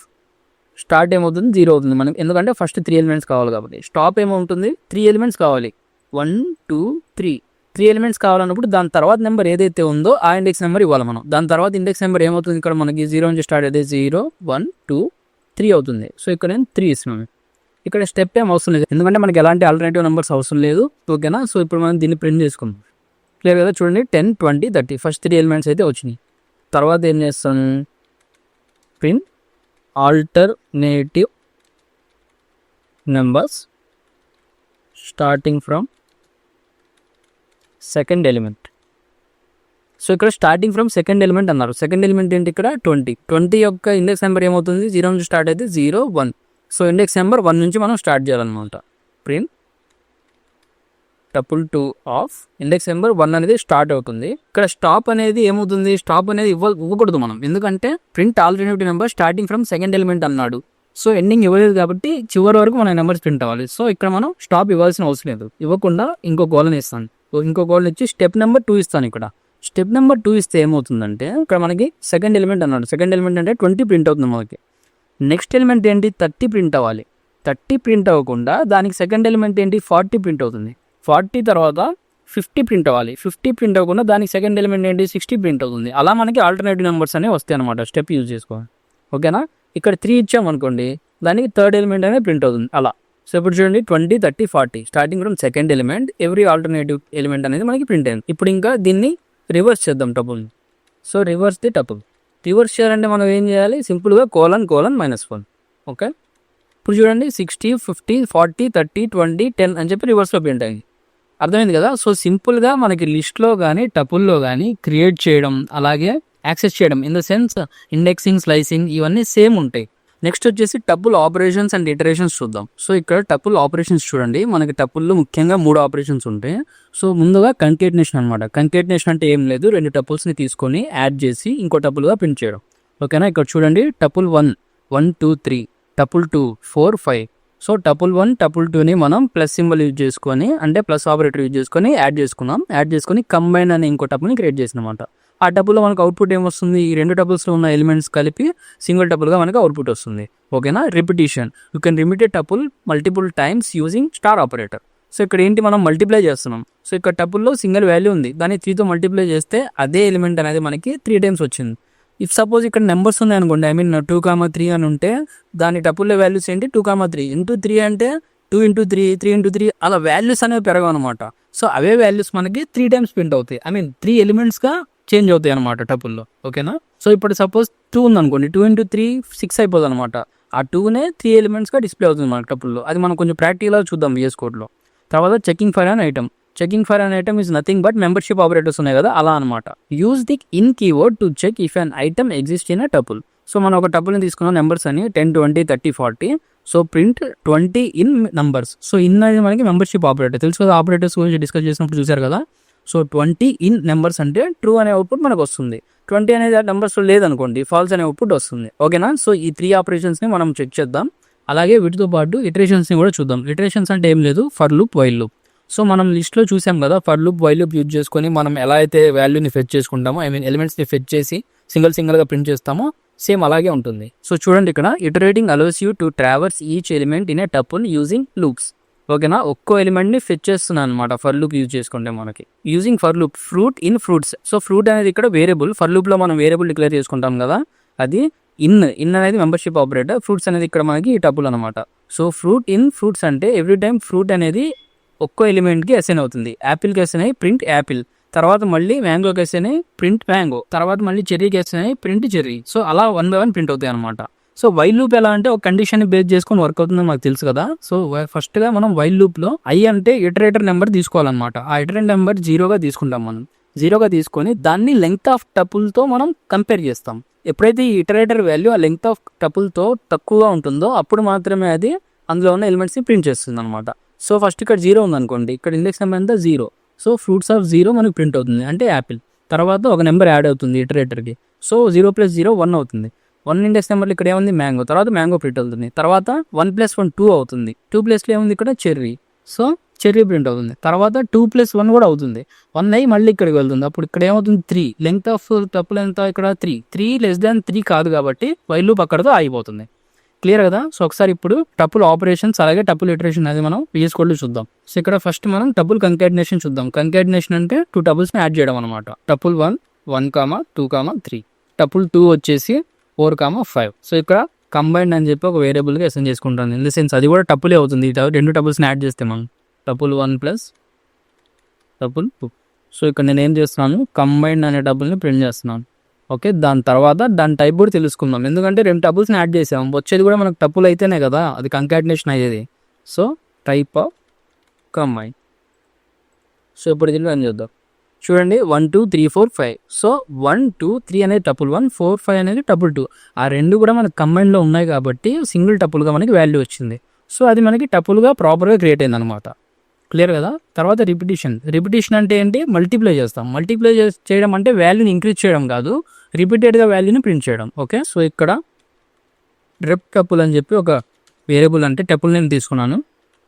start ఏమవుతుంది 0 అవుతుంది మనకి, ఎందుకంటే ఫస్ట్ 3 ఎలిమెంట్స్ కావాలి కాబట్టి. స్టాప్ ఏమవుతుంది 3 ఎలిమెంట్స్ కావాలి, 1, 2, 3 ఎలిమెంట్స్ కావాలన్నప్పుడు దాని తర్వాత నెంబర్ ఏదైతే ఉందో ఆ ఇండెక్స్ నెంబర్ ఇవ్వాలి మనం. దాని తర్వాత ఇండెక్స్ నెంబర్ ఏమవుతుంది ఇక్కడ మనకి 0 నుంచి స్టార్ట్ అయితే 0, 1, 2, 3 అవుతుంది. సో ఇక్కడ నేను 3 ఇస్తున్నాను. ఇక్కడ స్టెప్ ఏం అవసరం లేదు, ఎందుకంటే మనకి ఎలాంటి ఆల్టర్నేటివ్ నెంబర్స్ అవసరం లేదు. ఓకేనా. సో ఇప్పుడు మనం దీన్ని ప్రింట్ చేసుకుందాం. క్లియర్ కదా. చూడండి 10, 20, 30 ఫస్ట్ 3 ఎలిమెంట్స్ అయితే వచ్చినాయి. తర్వాత ఏం చేస్తాను, print alternative numbers starting from second element. So ఇక్కడ స్టార్టింగ్ ఫ్రమ్ సెకండ్ ఎలిమెంట్ అన్నారు. సెకండ్ ఎలిమెంట్ ఏంటి ఇక్కడ 20 యొక్క ఇండెక్స్ నెంబర్ ఏమవుతుంది 0 నుంచి స్టార్ట్ అయితే 0, 1. సో ఇండెక్స్ నెంబర్ 1 నుంచి మనం స్టార్ట్ చేయాలన్నమాట. Print tuple 2 of index number 1 అనేది స్టార్ట్ అవుతుంది. ఇక్కడ స్టాప్ అనేది ఏమవుతుంది, స్టాప్ అనేది ఇవ్వకూడదు మనం, ఎందుకంటే print alternative number starting from second element అన్నాడు. సో ఎండింగ్ ఇవ్వలేదు కాబట్టి చివరి వరకు మన నెంబర్స్ ప్రింట్ అవ్వాలి. సో ఇక్కడ మనం స్టాప్ ఇవ్వాల్సిన అవసరం లేదు, ఇవ్వకుండా ఇంకో కోలన్ ఇస్తాను. ఇంకో కోలన్ ఇచ్చి స్టెప్ నెంబర్ 2 ఇస్తాను. ఇక్కడ స్టెప్ నెంబర్ 2 ఇస్తే ఏమవుతుందంటే ఇక్కడ మనకి సెకండ్ ఎలిమెంట్ అన్నాడు. సెకండ్ ఎలిమెంట్ అంటే 20 ప్రింట్ అవుతుంది మనకి. నెక్స్ట్ ఎలిమెంట్ ఏంటి 30 ప్రింట్ అవ్వాలి. 30 ప్రింట్ అవ్వకుండా దానికి సెకండ్ ఎలిమెంట్ ఏంటి 40 ప్రింట్ అవుతుంది. 40 తర్వాత 50 ప్రింట్ అవ్వాలి. 50 ప్రింట్ అవ్వకుండా దానికి సెకండ్ ఎలిమెంట్ ఏంటి 60 ప్రింట్ అవుతుంది. అలా మనకి ఆల్టర్నేటివ్ నెంబర్స్ అనేవి వస్తాయి అనమాట, స్టెప్ యూజ్ చేసుకోవాలి. ఓకేనా. ఇక్కడ 3 ఇచ్చామనుకోండి, దానికి థర్డ్ ఎలిమెంట్ అనేది ప్రింట్ అవుతుంది అలా. సో ఇప్పుడు చూడండి 20, 30, 40 starting from second element every alternative element అనేది మనకి ప్రింట్ అయింది. ఇప్పుడు ఇంకా దీన్ని రివర్స్ చేద్దాం టపుల్ని. So reverse the tuple. Reverse చేయాలంటే మనం ఏం చేయాలి, సింపుల్గా కోలన్ -1. ఓకే, ఇప్పుడు చూడండి 60, 50, 40, 30, 20, 10 అని చెప్పి రివర్స్లో ప్రింట్ అయింది. అర్థమైంది కదా. సో సింపుల్గా మనకి లిస్ట్లో కానీ టపుల్లో కానీ క్రియేట్ చేయడం అలాగే యాక్సెస్ చేయడం, in the sense indexing, slicing ఇవన్నీ సేమ్ ఉంటాయి. నెక్స్ట్ వచ్చేసి టపుల్ ఆపరేషన్స్ అండ్ ఇటరేషన్స్ చూద్దాం. సో ఇక్కడ టపుల్ ఆపరేషన్స్ చూడండి, మనకి టపుల్లో ముఖ్యంగా 3 ఆపరేషన్స్ ఉంటాయి. సో ముందుగా కంకేటినేషన్ అనమాట. కంకేటినేషన్ అంటే ఏం లేదు, 2 టపుల్స్ని తీసుకొని యాడ్ చేసి ఇంకో టపుల్గా ప్రింట్ చేయడం. ఓకేనా. ఇక్కడ చూడండి tuple 1, 1, 2, 3, tuple 2, 4, 5. So tuple 1, tuple 2ని మనం ప్లస్ సింబల్ యూజ్ చేసుకొని, అంటే ప్లస్ ఆపరేటర్ యూజ్ చేసుకొని యాడ్ చేసుకున్నాం. యాడ్ చేసుకొని కంబైన్ అనే ఇంకో టపుల్ని క్రియేట్ చేసినమాట. ఆ టపుల్లో మనకు అవుట్పుట్ ఏమొస్తుంది, ఈ 2 టపుల్స్లో ఉన్న ఎలిమెంట్స్ కలిపి సింగిల్ టపుల్గా మనకు అవుట్పుట్ వస్తుంది. ఓకేనా. Repetition, you can repeat A tuple multiple times using star operator. So ఇక్కడ ఏంటి, మనం మల్టిప్లై చేస్తున్నాం. సో ఇక్కడ టపుల్లో సింగిల్ వాల్యూ ఉంది, దాన్ని 3తో మల్టిప్లై చేస్తే అదే ఎలిమెంట్ అనేది మనకి 3 టైమ్స్ వచ్చింది. ఇఫ్ సపోజ్ ఇక్కడ నెంబర్స్ ఉన్నాయి అనుకోండి, 2, 3 అని ఉంటే దాని టపుల్లో వాల్యూస్ ఏంటి 2, 3 ఇంటూ 3 అంటే 2 × 3, 3 × 3 అలా వాల్యూస్ అనేవి పెరగవు అనమాట. సో అవే వాల్యూస్ మనకి 3 టైమ్స్ ప్రింట్ అవుతాయి. 3 ఎలిమెంట్స్గా చేంజ్ అవుతాయి అనమాట టపుల్లో. ఓకేనా. సో ఇప్పుడు సపోజ్ 2 ఉంది అనుకోండి, 2 × 3 6 అయిపోతుంది అనమాట. ఆ 2నే 3 ఎలిమెంట్స్గా డిస్ప్లే అవుతుంది మన టపుల్లో. అది మనం కొంచెం ప్రాక్టికల్గా చూద్దాం VS కోడ్లో. తర్వాత checking for an item. Checking for an item is nothing but membership operators ఉన్నాయి కదా, అలా అనమాట. Use the in keyword to check if an item exist in a tuple. So మనం ఒక టపుల్ని తీసుకున్నాం నెంబర్స్ అని 10, 20, 30, 40. So print 20 in numbers. So in అనేది మనకి మెంబర్షిప్ ఆపరేటర్ తెలుసు కదా, ఆపరేటర్స్ గురించి డిస్కస్ చేసినప్పుడు చూసారు కదా. సో 20 ఇన్ నెంబర్స్ అంటే ట్రూ అనే అవుట్పుట్ మనకు వస్తుంది. 20 అనేది ఆ నెంబర్స్ లేదనుకోండి ఫాల్స్ అనే అవుట్పుట్ వస్తుంది. ఓకేనా. సో ఈ 3 ఆపరేషన్స్ని మనం చెక్ చేద్దాం. అలాగే వీటితో పాటు ఇటరేషన్స్ని కూడా చూద్దాం. ఇటరేషన్స్ అంటే ఏం లేదు, for loop, while loop. So మనం లిస్ట్లో చూసాం కదా, for loop, while loop use చేసుకొని మనం ఎలా అయితే వాల్యూని ఫెచ్ చేసుకుంటామో, ఎలిమెంట్స్ని ఫెచ్ చేసి సింగిల్గా ప్రింట్ చేస్తామో సేమ్ అలాగే ఉంటుంది. సో చూడండి ఇక్కడ, iterating allows you to traverse each element in a tuple using loops. ఓకేనా, ఒక్కో ఎలిమెంట్ని ఫెచ్ చేస్తున్నాను అనమాట ఫర్ లూప్ యూజ్ చేసుకుంటే మనకి. Using for loop, fruit in fruits. So fruit అనేది ఇక్కడ వేరియబుల్, ఫర్ లూప్లో మనం వేరియబుల్ డిక్లేర్ చేసుకుంటాం కదా, అది ఇన్ అనేది మెంబర్షిప్ ఆపరేటర్, ఫ్రూట్స్ అనేది ఇక్కడ మనకి టపుల్ అనమాట. సో ఫ్రూట్ ఇన్ ఫ్రూట్స్ అంటే ఎవ్రీ టైం ఫ్రూట్ అనేది ఒక్కో ఎలిమెంట్కి అసైన్ అవుతుంది. యాపిల్కి అసైన్ అయ్యి ప్రింట్ యాపిల్, తర్వాత మళ్ళీ మ్యాంగోకి అసైన్ అయ్యి ప్రింట్ మ్యాంగో, తర్వాత మళ్ళీ చెర్రీకి అసైన్ అయ్యి ప్రింట్ చెర్రీ. సో అలా 1 by 1 ప్రింట్ అవుతాయి అనమాట. సో వైల్ లూప్ ఎలా అంటే ఒక కండిషన్ బేస్ చేసుకొని వర్క్ అవుతుందని మాకు తెలుసు కదా. సో ఫస్ట్గా మనం వైల్ లూప్లో ఐ అంటే ఇటరేటర్ నెంబర్ తీసుకోవాలన్నమాట. ఆ ఇటరేటర్ నెంబర్ 0గా తీసుకుంటాం మనం. 0గా తీసుకొని దాన్ని లెంగ్త్ ఆఫ్ టపుల్తో మనం కంపేర్ చేస్తాం. ఎప్పుడైతే ఈ ఇటరేటర్ వాల్యూ ఆ లెంగ్త్ ఆఫ్ టపుల్తో తక్కువగా ఉంటుందో అప్పుడు మాత్రమే అది అందులో ఉన్న ఎలిమెంట్స్ని ప్రింట్ చేస్తుంది అనమాట. సో ఫస్ట్ ఇక్కడ 0 ఉందనుకోండి, ఇక్కడ ఇండెక్స్ నెంబర్ అంతా 0. సో ఫ్రూట్స్ ఆఫ్ 0 మనకు ప్రింట్ అవుతుంది, అంటే యాపిల్. తర్వాత ఒక నెంబర్ యాడ్ అవుతుంది ఇటరేటర్కి. సో 0 + 0 1 అవుతుంది. 1 ఇండెక్స్ నెంబర్లో ఇక్కడ ఏముంది, మ్యాంగో. తర్వాత మ్యాంగో ప్రింట్ అవుతుంది. తర్వాత 1 + 1 2 అవుతుంది. 2 ప్లేస్లో ఏముంది ఇక్కడ, చెర్రీ. సో చెర్రీ ప్రింట్ అవుతుంది. తర్వాత 2 + 1 కూడా అవుతుంది. 1 అయ్యి మళ్ళీ ఇక్కడికి వెళ్తుంది. అప్పుడు ఇక్కడ ఏమవుతుంది, 3. లెంగ్త్ ఆఫ్ టపుల్ ఎంత ఇక్కడ, 3. 3 < 3 కాదు కాబట్టి వైల్ లూప్ అక్కడతో ఆగిపోతుంది. క్లియర్ కదా. సో ఒకసారి ఇప్పుడు టపుల్ ఆపరేషన్స్ అలాగే టపుల్ ఇటరేషన్ అది మనం VS Code లో చూద్దాం. సో ఇక్కడ ఫస్ట్ మనం టపుల్ కంకాటినేషన్ చూద్దాం. కంకాటినేషన్ అంటే 2 టపుల్స్ని యాడ్ చేయడం అనమాట. టపుల్ 1 1, 2, 3. టపుల్ 2 వచ్చేసి 4, 5. సో ఇక్కడ కంబైన్డ్ అని చెప్పి ఒక వేరియబుల్గా అసైన్ చేసుకుంటాను. ఇన్ ద సెన్స్ అది కూడా టపులే అవుతుంది. 2 టపుల్స్ని యాడ్ చేస్తే మనం టపుల్ 1 + టపుల్ 2. సో ఇక్కడ నేను ఏం చేస్తున్నాను, కంబైన్డ్ అనే టపుల్ని ప్రింట్ చేస్తున్నాను. ఓకే, దాని తర్వాత దాని టైప్ కూడా తెలుసుకుందాం. ఎందుకంటే 2 టపుల్స్ని యాడ్ చేసాం, వచ్చేది కూడా మనకు టపుల్ అయితేనే కదా అది కంకాటినేషన్ అయ్యేది. So type of combine. So ఇప్పుడు ఇది రన్ చేద్దాం. చూడండి 1 2 3 4 5. సో 1 2 3 అనేది టపుల్ 1, 4 5 అనేది టపుల్ 2. ఆ రెండు కూడా మనకు కంబైన్లో ఉన్నాయి కాబట్టి సింగిల్ టపుల్గా మనకి వాల్యూ వచ్చింది. సో అది మనకి టపుల్గా ప్రాపర్గా క్రియేట్ అయింది అనమాట. క్లియర్ కదా. తర్వాత రిపిటేషన్ అంటే ఏంటి, మల్టిప్లై చేస్తాం. మల్టిప్లై చేయడం అంటే వాల్యూని ఇంక్రీజ్ చేయడం కాదు, రిపీటెడ్గా వాల్యూని ప్రింట్ చేయడం. ఓకే, సో ఇక్కడ రెప్ టపుల్ అని చెప్పి ఒక వేరియబుల్ అంటే టపుల్ నేను తీసుకున్నాను.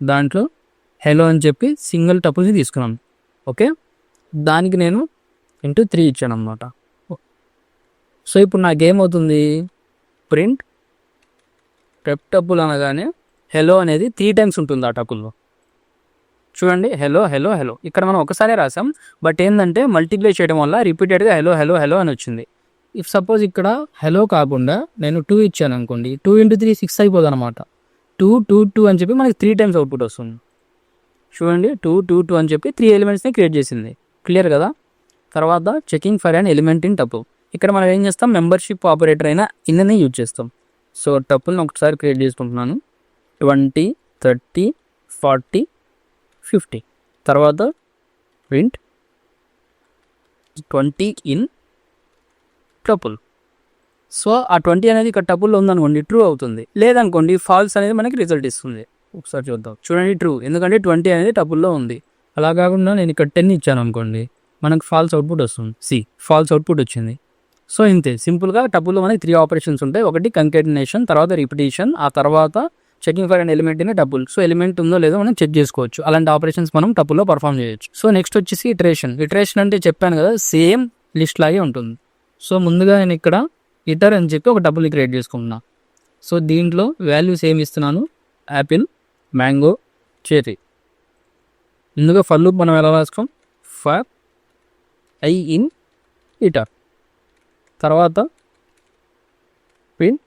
దాంట్లో హెలో అని చెప్పి సింగిల్ టపుల్ని తీసుకున్నాను. ఓకే, దానికి నేను × 3 ఇచ్చాను అనమాట. సో ఇప్పుడు నాకేమవుతుంది, ప్రింట్ రెప్ టపుల్ అనగానే హెలో అనేది 3 టైమ్స్ ఉంటుంది ఆ టపుల్లో. చూడండి హెలో హెలో హెలో. ఇక్కడ మనం ఒకసారి రాసాం, బట్ ఏంటంటే మల్టిప్లై చేయడం వల్ల రిపీటెడ్గా హెలో హెలో హెలో అని వచ్చింది. ఇఫ్ సపోజ్ ఇక్కడ హెలో కాకుండా నేను 2 ఇచ్చాను అనుకోండి, 2 × 3 6 అయిపోదు అనమాట. 2 2 2 అని చెప్పి మనకి 3 టైమ్స్ అవుట్పుట్ వస్తుంది. చూడండి 2 2 2 అని చెప్పి 3 ఎలిమెంట్స్ని క్రియేట్ చేసింది. క్లియర్ కదా. తర్వాత checking for an element in tuple. ఇక్కడ మనం ఏం చేస్తాం, మెంబర్షిప్ ఆపరేటర్ అయినా ఇన్ని యూజ్ చేస్తాం. సో టపుల్ని ఒకసారి క్రియేట్ చేసుకుంటున్నాను. 20 30 40 50. తర్వాత ప్రింట్ 20 ఇన్ టపుల్. సో ఆ 20 అనేది ఇక్కడ టపుల్లో ఉందనుకోండి ట్రూ అవుతుంది, లేదనుకోండి ఫాల్స్ అనేది మనకి రిజల్ట్ ఇస్తుంది. ఒకసారి చూద్దాం. చూడండి ట్రూ, ఎందుకంటే 20 అనేది టపుల్లో ఉంది. అలా కాకుండా నేను ఇక్కడ 10 ఇచ్చాను అనుకోండి, మనకు ఫాల్స్ అవుట్పుట్ వస్తుంది. ఫాల్స్ అవుట్పుట్ వచ్చింది. సో ఇంతే సింపుల్గా టపుల్లో మనకి 3 ఆపరేషన్స్ ఉంటాయి. ఒకటి కంకాటినేషన్, తర్వాత రిపిటేషన్, ఆ తర్వాత checking for an element in tuple. So element ఉందో లేదో మనం చెక్ చేసుకోవచ్చు. అలాంటి ఆపరేషన్స్ మనం టపుల్లో పర్ఫామ్ చేయొచ్చు. సో నెక్స్ట్ వచ్చేసి ఇటరేషన్ అంటే చెప్పాను కదా, సేమ్ లిస్ట్ లాగే ఉంటుంది. సో ముందుగా నేను ఇక్కడ ఇటర్ అని చెప్పి ఒక టపుల్ని క్రియేట్ చేసుకుంటున్నా. సో దీంట్లో వాల్యూస్ ఏమి ఇస్తున్నాను, యాపిల్, మ్యాంగో, చెర్రీ. ముందుగా ఫర్ లూప్ మనం ఎలా రాసుకోం, ఫర్ ఐ ఇన్ ఇటర్. తర్వాత ప్రింట్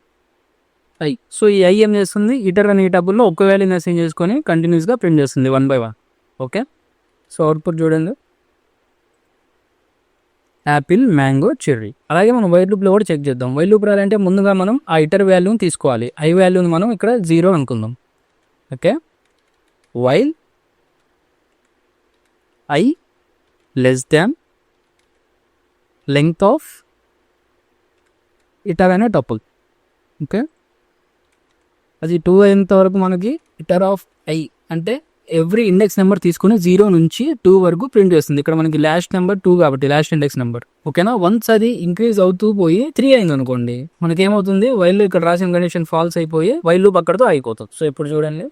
ఐ. సో ఈ ఐ ఏం చేస్తుంది, ఇటర్ అనే టపుల్లో ఒక్క వాల్యూని అసైన్ చేసుకొని కంటిన్యూస్గా ప్రింట్ చేస్తుంది 1 by 1. ఓకే, సో అవుట్పుట్ చూడండి, యాపిల్, మ్యాంగో, చెర్రీ. అలాగే మనం వైల్ లూప్లో కూడా చెక్ చేద్దాం. వైల్ లూప్ రాలంటే ముందుగా మనం ఆ ఇటర్ వాల్యూని తీసుకోవాలి. ఐ వాల్యూని మనం ఇక్కడ 0 అనుకుందాం. Okay, while I less than length of ఇటరైన టపుల్. ఓకే, అది 2 అయ్యేంత వరకు మనకి ఇటర్ ఆఫ్ ఐ అంటే ఎవ్రీ ఇండెక్స్ నెంబర్ తీసుకుని 0 నుంచి 2 వరకు ప్రింట్ చేస్తుంది. ఇక్కడ మనకి లాస్ట్ నెంబర్ 2 కాబట్టి లాస్ట్ ఇండెక్స్ నెంబర్. ఓకేనా, వన్స్ అది ఇంక్రీజ్ అవుతూ పోయి 3 అయింది అనుకోండి, మనకి ఏమవుతుంది, వైల్ ఇక్కడ రాసిన కండిషన్ ఫాల్స్ అయిపోయి వైల్ లూప్ అక్కడతో అయిపోతుంది. సో ఇప్పుడు చూడండి,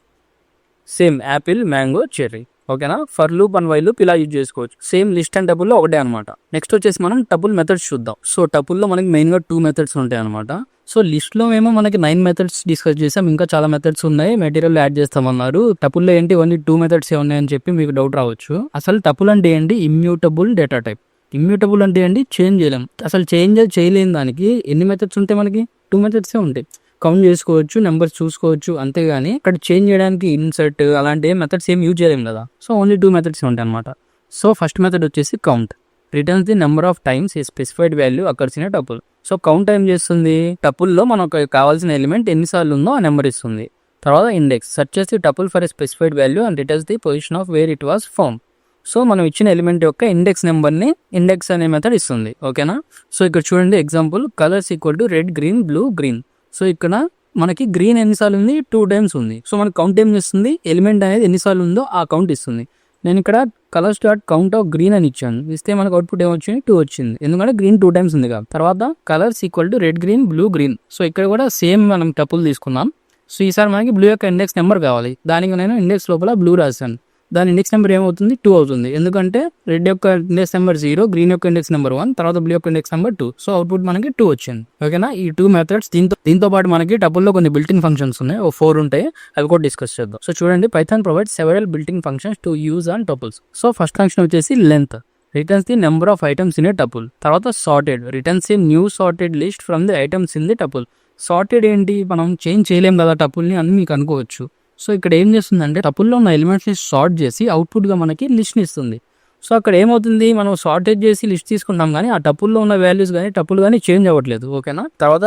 సేమ్ యాపిల్, మ్యాంగో, చెర్రీ. ఓకేనా, for loop and while loop ఇలా యూజ్ చేసుకోవచ్చు. సేమ్ లిస్ట్ అండ్ టపుల్లో ఒకటే అనమాట. నెక్స్ట్ వచ్చేసి మనం టపుల్ మెథడ్స్ చూద్దాం. సో టపుల్లో మనకి మెయిన్గా 2 మెథడ్స్ ఉంటాయి అనమాట. సో లిస్ట్లో ఏమో మనకి 9 మెథడ్స్ డిస్కస్ చేసాం, ఇంకా చాలా మెథడ్స్ ఉన్నాయి, మెటీరియల్ యాడ్ చేస్తామన్నారు. టపుల్లో ఏంటి ఓన్లీ 2 మెథడ్స్ ఉన్నాయని చెప్పి మీకు డౌట్ రావచ్చు. అసలు టపుల్ అంటే ఏంటి? Immutable data type. ఇమ్యూటబుల్ అంటే ఏంటి? చేంజ్ చేయలేం. అసలు చేంజ్ చేయలేని దానికి ఎన్ని మెథడ్స్ ఉంటాయి? మనకి 2 మెథడ్సే ఉంటాయి. కౌంట్ చేసుకోవచ్చు, నెంబర్స్ చూసుకోవచ్చు, అంతేగాని ఇక్కడ చేంజ్ చేయడానికి ఇన్సర్ట్ అలాంటి మెథడ్స్ ఏం యూజ్ చేయలేం కదా. సో ఓన్లీ 2 మెథడ్స్ ఉంటాయి అనమాట. సో ఫస్ట్ మెథడ్ వచ్చేసి count. Returns the number of times A specified value occurs in tuple. So count ఏం చేస్తుంది? టపుల్లో మనకు కావాల్సిన ఎలిమెంట్ ఎన్నిసార్లు ఉందో ఆ నెంబర్ ఇస్తుంది. తర్వాత index searches the tuple for a specified value and returns the position of where it was found. So మనం ఇచ్చిన ఎలిమెంట్ యొక్క ఇండెక్స్ నెంబర్ని ఇండెక్స్ అనే మెథడ్ ఇస్తుంది. ఓకేనా, సో ఇక్కడ చూడండి example, colours equal to red, green, blue, green. So ఇక్కడ మనకి గ్రీన్ ఎన్నిసార్లు ఉంది? 2 టైమ్స్ ఉంది. సో మనకి కౌంట్ ఏం చేస్తుంది? ఎలిమెంట్ అనేది ఎన్నిసార్లు ఉందో ఆ కౌంట్ ఇస్తుంది. నేను ఇక్కడ colours dot count of green అని ఇచ్చాను, ఇస్తే మనకు అవుట్పుట్ ఏమొచ్చింది? 2 వచ్చింది, ఎందుకంటే గ్రీన్ 2 టైమ్స్ ఉంది కాబట్టి. తర్వాత colours equal to red, green, blue, green. So ఇక్కడ కూడా సేమ్ మనం టపుల్ తీసుకుందాం. సో ఈసారి మనకి బ్లూ యొక్క ఇండెక్స్ నెంబర్ కావాలి, దానికి నేను ఇండెక్స్ లోపల బ్లూ రాశాను. దాని ఇండెక్స్ నెంబర్ ఏమవుతుంది? 2 అవుతుంది, ఎందుకంటే రెడ్ యొక్క ఇండెక్స్ నెంబర్ 0, గ్రీన్ యొక్క ఇండెక్స్ నెంబర్ 1, తర్వాత బ్లూ యొక్క ఇండెక్స్ నెంబర్ 2. సో అవుట్పుట్ మనకి 2 వచ్చింది. ఓకేనా, ఈ 2 మెథడ్స్. దీంతో పాటు మనకి టపుల్లో కొన్ని బిల్టింగ్ ఫంక్షన్స్ ఉన్నాయి, 4 ఉంటాయి, అవి కూడా డిస్కస్ చేద్దాం. సో చూడండి, Python provides several built in functions to use on tuples. So first function వచ్చేసి length, returns the number of items in a tuple. తర్వాత sorted, returns a new sorted list from the items in the tuple. Sorted ఏంటి? మనం change చేయలేం కదా టపుల్ని అని మీకు అనుకోవచ్చు. So ఇక్కడ ఏం చేస్తుందంటే టపుల్లో ఉన్న ఎలిమెంట్స్ని సార్ట్ చేసి అవుట్పుట్గా మనకి లిస్ట్ని ఇస్తుంది. సో అక్కడ ఏమవుతుంది, మనం సార్టెడ్ చేసి లిస్ట్ తీసుకుంటాం కానీ ఆ టపుల్లో ఉన్న వాల్యూస్ కానీ టపుల్ కానీ చేంజ్ అవ్వట్లేదు. ఓకేనా, తర్వాత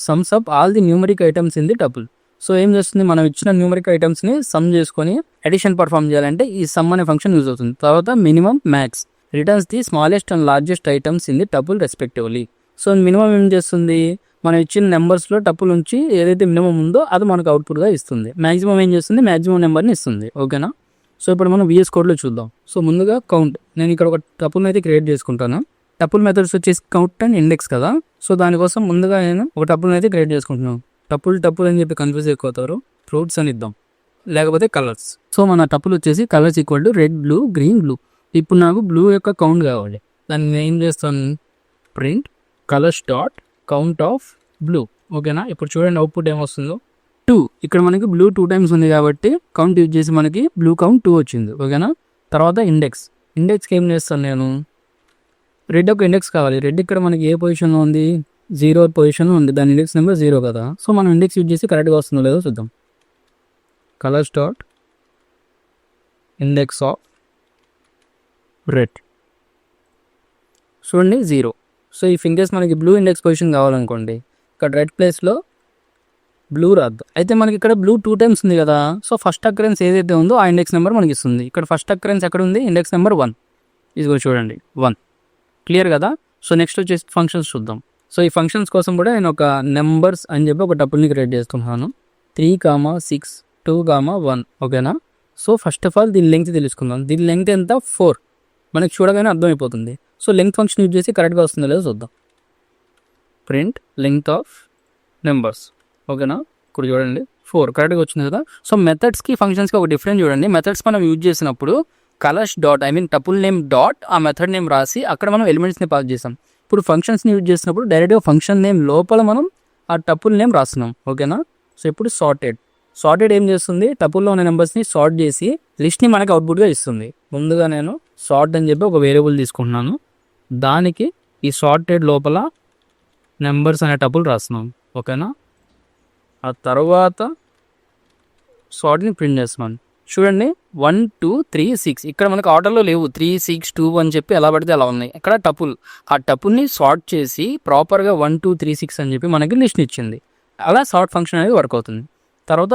sums up all the numeric items in the tuple. So ఏం చేస్తుంది, మనం ఇచ్చిన న్యూమరిక్ ఐటమ్స్ని సమ్ చేసుకొని అడిషన్ పర్ఫామ్ చేయాలంటే ఈ సమ్ అనే ఫంక్షన్ యూజ్ అవుతుంది. తర్వాత minimum, max, returns the smallest and largest items in the tuple respectively. So minimum ఏం చేస్తుంది, మనం ఇచ్చిన నెంబర్స్లో టపుల్ నుంచి ఏదైతే మినిమం ఉందో అది మనకు అవుట్పుట్గా ఇస్తుంది. మ్యాక్సిమం ఏం చేస్తుంది, మ్యాక్సిమం నెంబర్ని ఇస్తుంది. ఓకేనా, సో ఇప్పుడు మనం VS కోడ్లో చూద్దాం. సో ముందుగా కౌంట్, నేను ఇక్కడ ఒక టపుల్ని అయితే క్రియేట్ చేసుకుంటాను. టపుల్ మెథడ్స్ వచ్చేసి కౌంట్ అండ్ ఇండెక్స్ కదా. సో దానికోసం ముందుగా నేను ఒక టపుల్ని అయితే క్రియేట్ చేసుకుంటున్నాను. టపుల్ అని చెప్పి కన్ఫ్యూజ్ అయిపోతారు, ఫ్రూట్స్ అని ఇద్దాం, లేకపోతే కలర్స్. సో మన టపుల్ వచ్చేసి colours equal to red, blue, green, blue. ఇప్పుడు నాకు బ్లూ యొక్క కౌంట్ కావాలి, దాన్ని నేను ఏం చేస్తాను, print colours dot count of blue. ఓకేనా, ఇప్పుడు చూడండి అవుట్పుట్ ఏమొస్తుందో 2. ఇక్కడ మనకి బ్లూ 2 టైమ్స్ ఉంది కాబట్టి కౌంట్ యూజ్ చేసి మనకి బ్లూ కౌంట్ 2 వచ్చింది. ఓకేనా, తర్వాత ఇండెక్స్కి ఏం చేస్తాను నేను, రెడ్ ఒక ఇండెక్స్ కావాలి. రెడ్ ఇక్కడ మనకి ఏ పొజిషన్లో ఉంది? 0 పొజిషన్లో ఉంది, దాని ఇండెక్స్ నెంబర్ 0 కదా. సో మనం ఇండెక్స్ యూజ్ చేసి కరెక్ట్గా వస్తుందో లేదో చూద్దాం. Colours dot index of red, చూడండి 0. సో ఈ ఫింగర్స్ మనకి బ్లూ ఇండెక్స్ పొజిషన్ కావాలనుకోండి, ఇక్కడ రెడ్ ప్లేస్లో బ్లూ రాద్దాం. అయితే మనకి ఇక్కడ బ్లూ 2 టైమ్స్ ఉంది కదా. సో ఫస్ట్ అకరెన్స్ ఏదైతే ఉందో ఆ ఇండెక్స్ నెంబర్ మనకి ఇస్తుంది. ఇక్కడ ఫస్ట్ అకరెన్స్ ఎక్కడ ఉంది? Index number 1. ఇది చూడండి 1. క్లియర్ కదా. సో నెక్స్ట్ వచ్చేసి ఫంక్షన్స్ చూద్దాం. సో ఈ ఫంక్షన్స్ కోసం కూడా నేను ఒక నెంబర్స్ అని చెప్పి ఒక టపుల్ని క్రియేట్ చేస్తున్నాను. 3, 6, 2, 1. ఓకేనా, సో ఫస్ట్ ఆఫ్ ఆల్ దీని లెంగ్త్ తెలుసుకుందాం. దీని లెంగ్త్ ఎంత? 4. మనకి చూడగానే అర్థమైపోతుంది. సో లెంగ్త్ ఫంక్షన్ యూజ్ చేసి కరెక్ట్గా వస్తుందో లేదో చూద్దాం. Print length of numbers. ఓకేనా, ఇప్పుడు చూడండి 4 కరెక్ట్గా వచ్చింది కదా. సో మెథడ్స్కి ఫంక్షన్స్కి ఒక డిఫరెన్స్ చూడండి. మెథడ్స్ మనం యూజ్ చేసినప్పుడు colours dot tuple name dot ఆ మెథడ్ నేమ్ రాసి అక్కడ మనం ఎలిమెంట్స్ని పాస్ చేసాం. ఇప్పుడు ఫంక్షన్స్ని యూజ్ చేసినప్పుడు డైరెక్ట్గా ఫంక్షన్ నేమ్ లోపల మనం ఆ టపుల్ నేమ్ రాస్తున్నాం. ఓకేనా, సో ఇప్పుడు సార్టెడ్ ఏం చేస్తుంది, టపుల్లో ఉన్న నెంబర్స్ని సార్ట్ చేసి లిస్ట్ని మనకి అవుట్పుట్గా ఇస్తుంది. ముందుగా నేను సార్ట్ అని చెప్పి ఒక వేరియబుల్ తీసుకుంటున్నాను, దానికి ఈ సార్టెడ్ లోపల నెంబర్స్ అనే టపుల్ రాస్తున్నాం. ఓకేనా, ఆ తర్వాత సార్ట్ని ప్రింట్ చేస్తున్నాను. చూడండి 1, 2, 3, 6 ఇక్కడ మనకు ఆర్డర్లో లేవు. 3, 6, 2 అని చెప్పి ఎలా పడితే అలా ఉన్నాయి. ఇక్కడ టపుల్, ఆ టపుల్ని సార్ట్ చేసి ప్రాపర్గా 1, 2, 3, 6 అని చెప్పి మనకి లిస్ట్ ఇచ్చింది. అలా సార్ట్ ఫంక్షన్ అనేది వర్క్ అవుతుంది. తర్వాత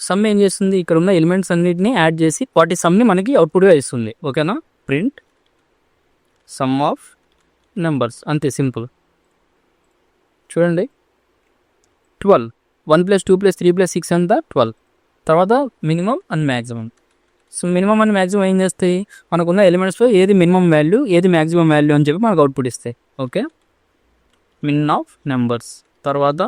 సమ్ ఏం చేస్తుంది, ఇక్కడ ఉన్న ఎలిమెంట్స్ అన్నిటిని యాడ్ చేసి వాటి సమ్ని మనకి అవుట్పుట్గా ఇస్తుంది. ఓకేనా, ప్రింట్ సమ్ ఆఫ్ నెంబర్స్, అంతే సింపుల్. చూడండి 12, 1 + 2 + 3 + 6 అంతా 12. తర్వాత minimum and maximum. So minimum and maximum ఏం చేస్తాయి, మనకున్న ఎలిమెంట్స్లో ఏది మినిమం వాల్యూ ఏది మ్యాక్సిమం వాల్యూ అని చెప్పి మనకు అవుట్పుట్ ఇస్తాయి. Okay, min of numbers. తర్వాత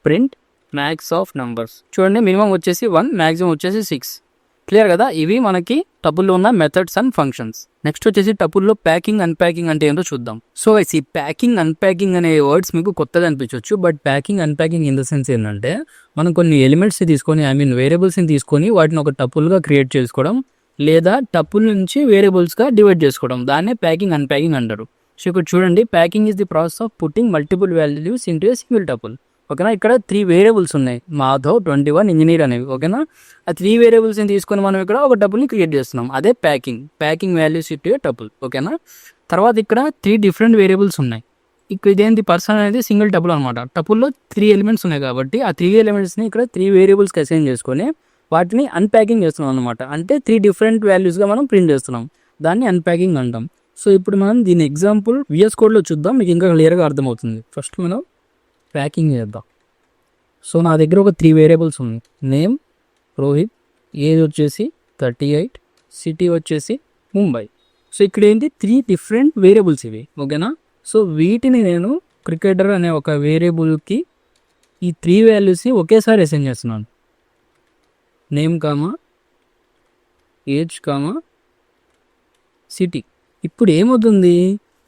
ప్రింట్ మ్యాక్స్ ఆఫ్ నెంబర్స్. చూడండి మినిమం వచ్చేసి 1, మ్యాక్సిమం వచ్చేసి 6. క్లియర్ కదా, ఇవి మనకి టపుల్లో ఉన్న మెథడ్స్ అండ్ ఫంక్షన్స్. నెక్స్ట్ వచ్చేసి టపుల్లో ప్యాకింగ్ అన్ప్యాకింగ్ అంటే ఏంటో చూద్దాం. సో ఈ ప్యాకింగ్ అన్ప్యాకింగ్ అనే వర్డ్స్ మీకు కొత్తగా అనిపించవచ్చు, but packing unpacking in the sense ఏంటంటే మనం కొన్ని ఎలిమెంట్స్ తీసుకొని వేరియబుల్స్ని తీసుకొని వాటిని ఒక టపుల్గా క్రియేట్ చేసుకోవడం, లేదా టపుల్ నుంచి వేరియబుల్స్గా డివైడ్ చేసుకోవడం, దాన్నే ప్యాకింగ్ అన్ప్యాకింగ్ అంటారు. సో ఇక్కడ చూడండి, packing is the process of putting multiple values into a single tuple. ఓకేనా, ఇక్కడ 3 వేరియబుల్స్ ఉన్నాయి, మాధవ్, 21, ఇంజనీర్ అనేవి. ఓకేనా, ఆ 3 వేరియబుల్స్ని తీసుకొని మనం ఇక్కడ ఒక టపుల్ని క్రియేట్ చేస్తున్నాం, అదే ప్యాకింగ్ వాల్యూస్ ఇంటూ ఏ టపుల్. ఓకేనా, తర్వాత ఇక్కడ 3 డిఫరెంట్ వేరియబుల్స్ ఉన్నాయి. ఇక్కడ ఇదేంటి, పర్సన్ అనేది సింగిల్ టపుల్ అనమాట. టపుల్లో 3 ఎలిమెంట్స్ ఉన్నాయి కాబట్టి ఆ 3 ఎలిమెంట్స్ని ఇక్కడ 3 వేరియబుల్స్కి అసైన్ చేసుకొని వాటిని అన్ప్యాకింగ్ చేస్తున్నాం అనమాట. అంటే 3 డిఫరెంట్ వాల్యూస్గా మనం ప్రింట్ చేస్తున్నాం, దాన్ని అన్ప్యాకింగ్ అంటాం. సో ఇప్పుడు మనం దీని ఎగ్జాంపుల్ VS కోడ్లో చూద్దాం, మీకు ఇంకా క్లియర్గా అర్థమవుతుంది. ఫస్ట్ మనం ప్యాకింగ్ చేద్దాం. సో నా దగ్గర ఒక 3 వేరియబుల్స్ ఉన్నాయి, నేమ్ రోహిత్, ఏజ్ వచ్చేసి 38, సిటీ వచ్చేసి ముంబై. సో ఇక్కడ ఏంటి, 3 డిఫరెంట్ వేరియబుల్స్ ఇవి. ఓకేనా, సో వీటిని నేను క్రికెటర్ అనే ఒక వేరియబుల్కి ఈ 3 వాల్యూస్ని ఒకేసారి అసైన్ చేస్తున్నాను, name comma age comma city. ఇప్పుడు ఏమవుతుంది,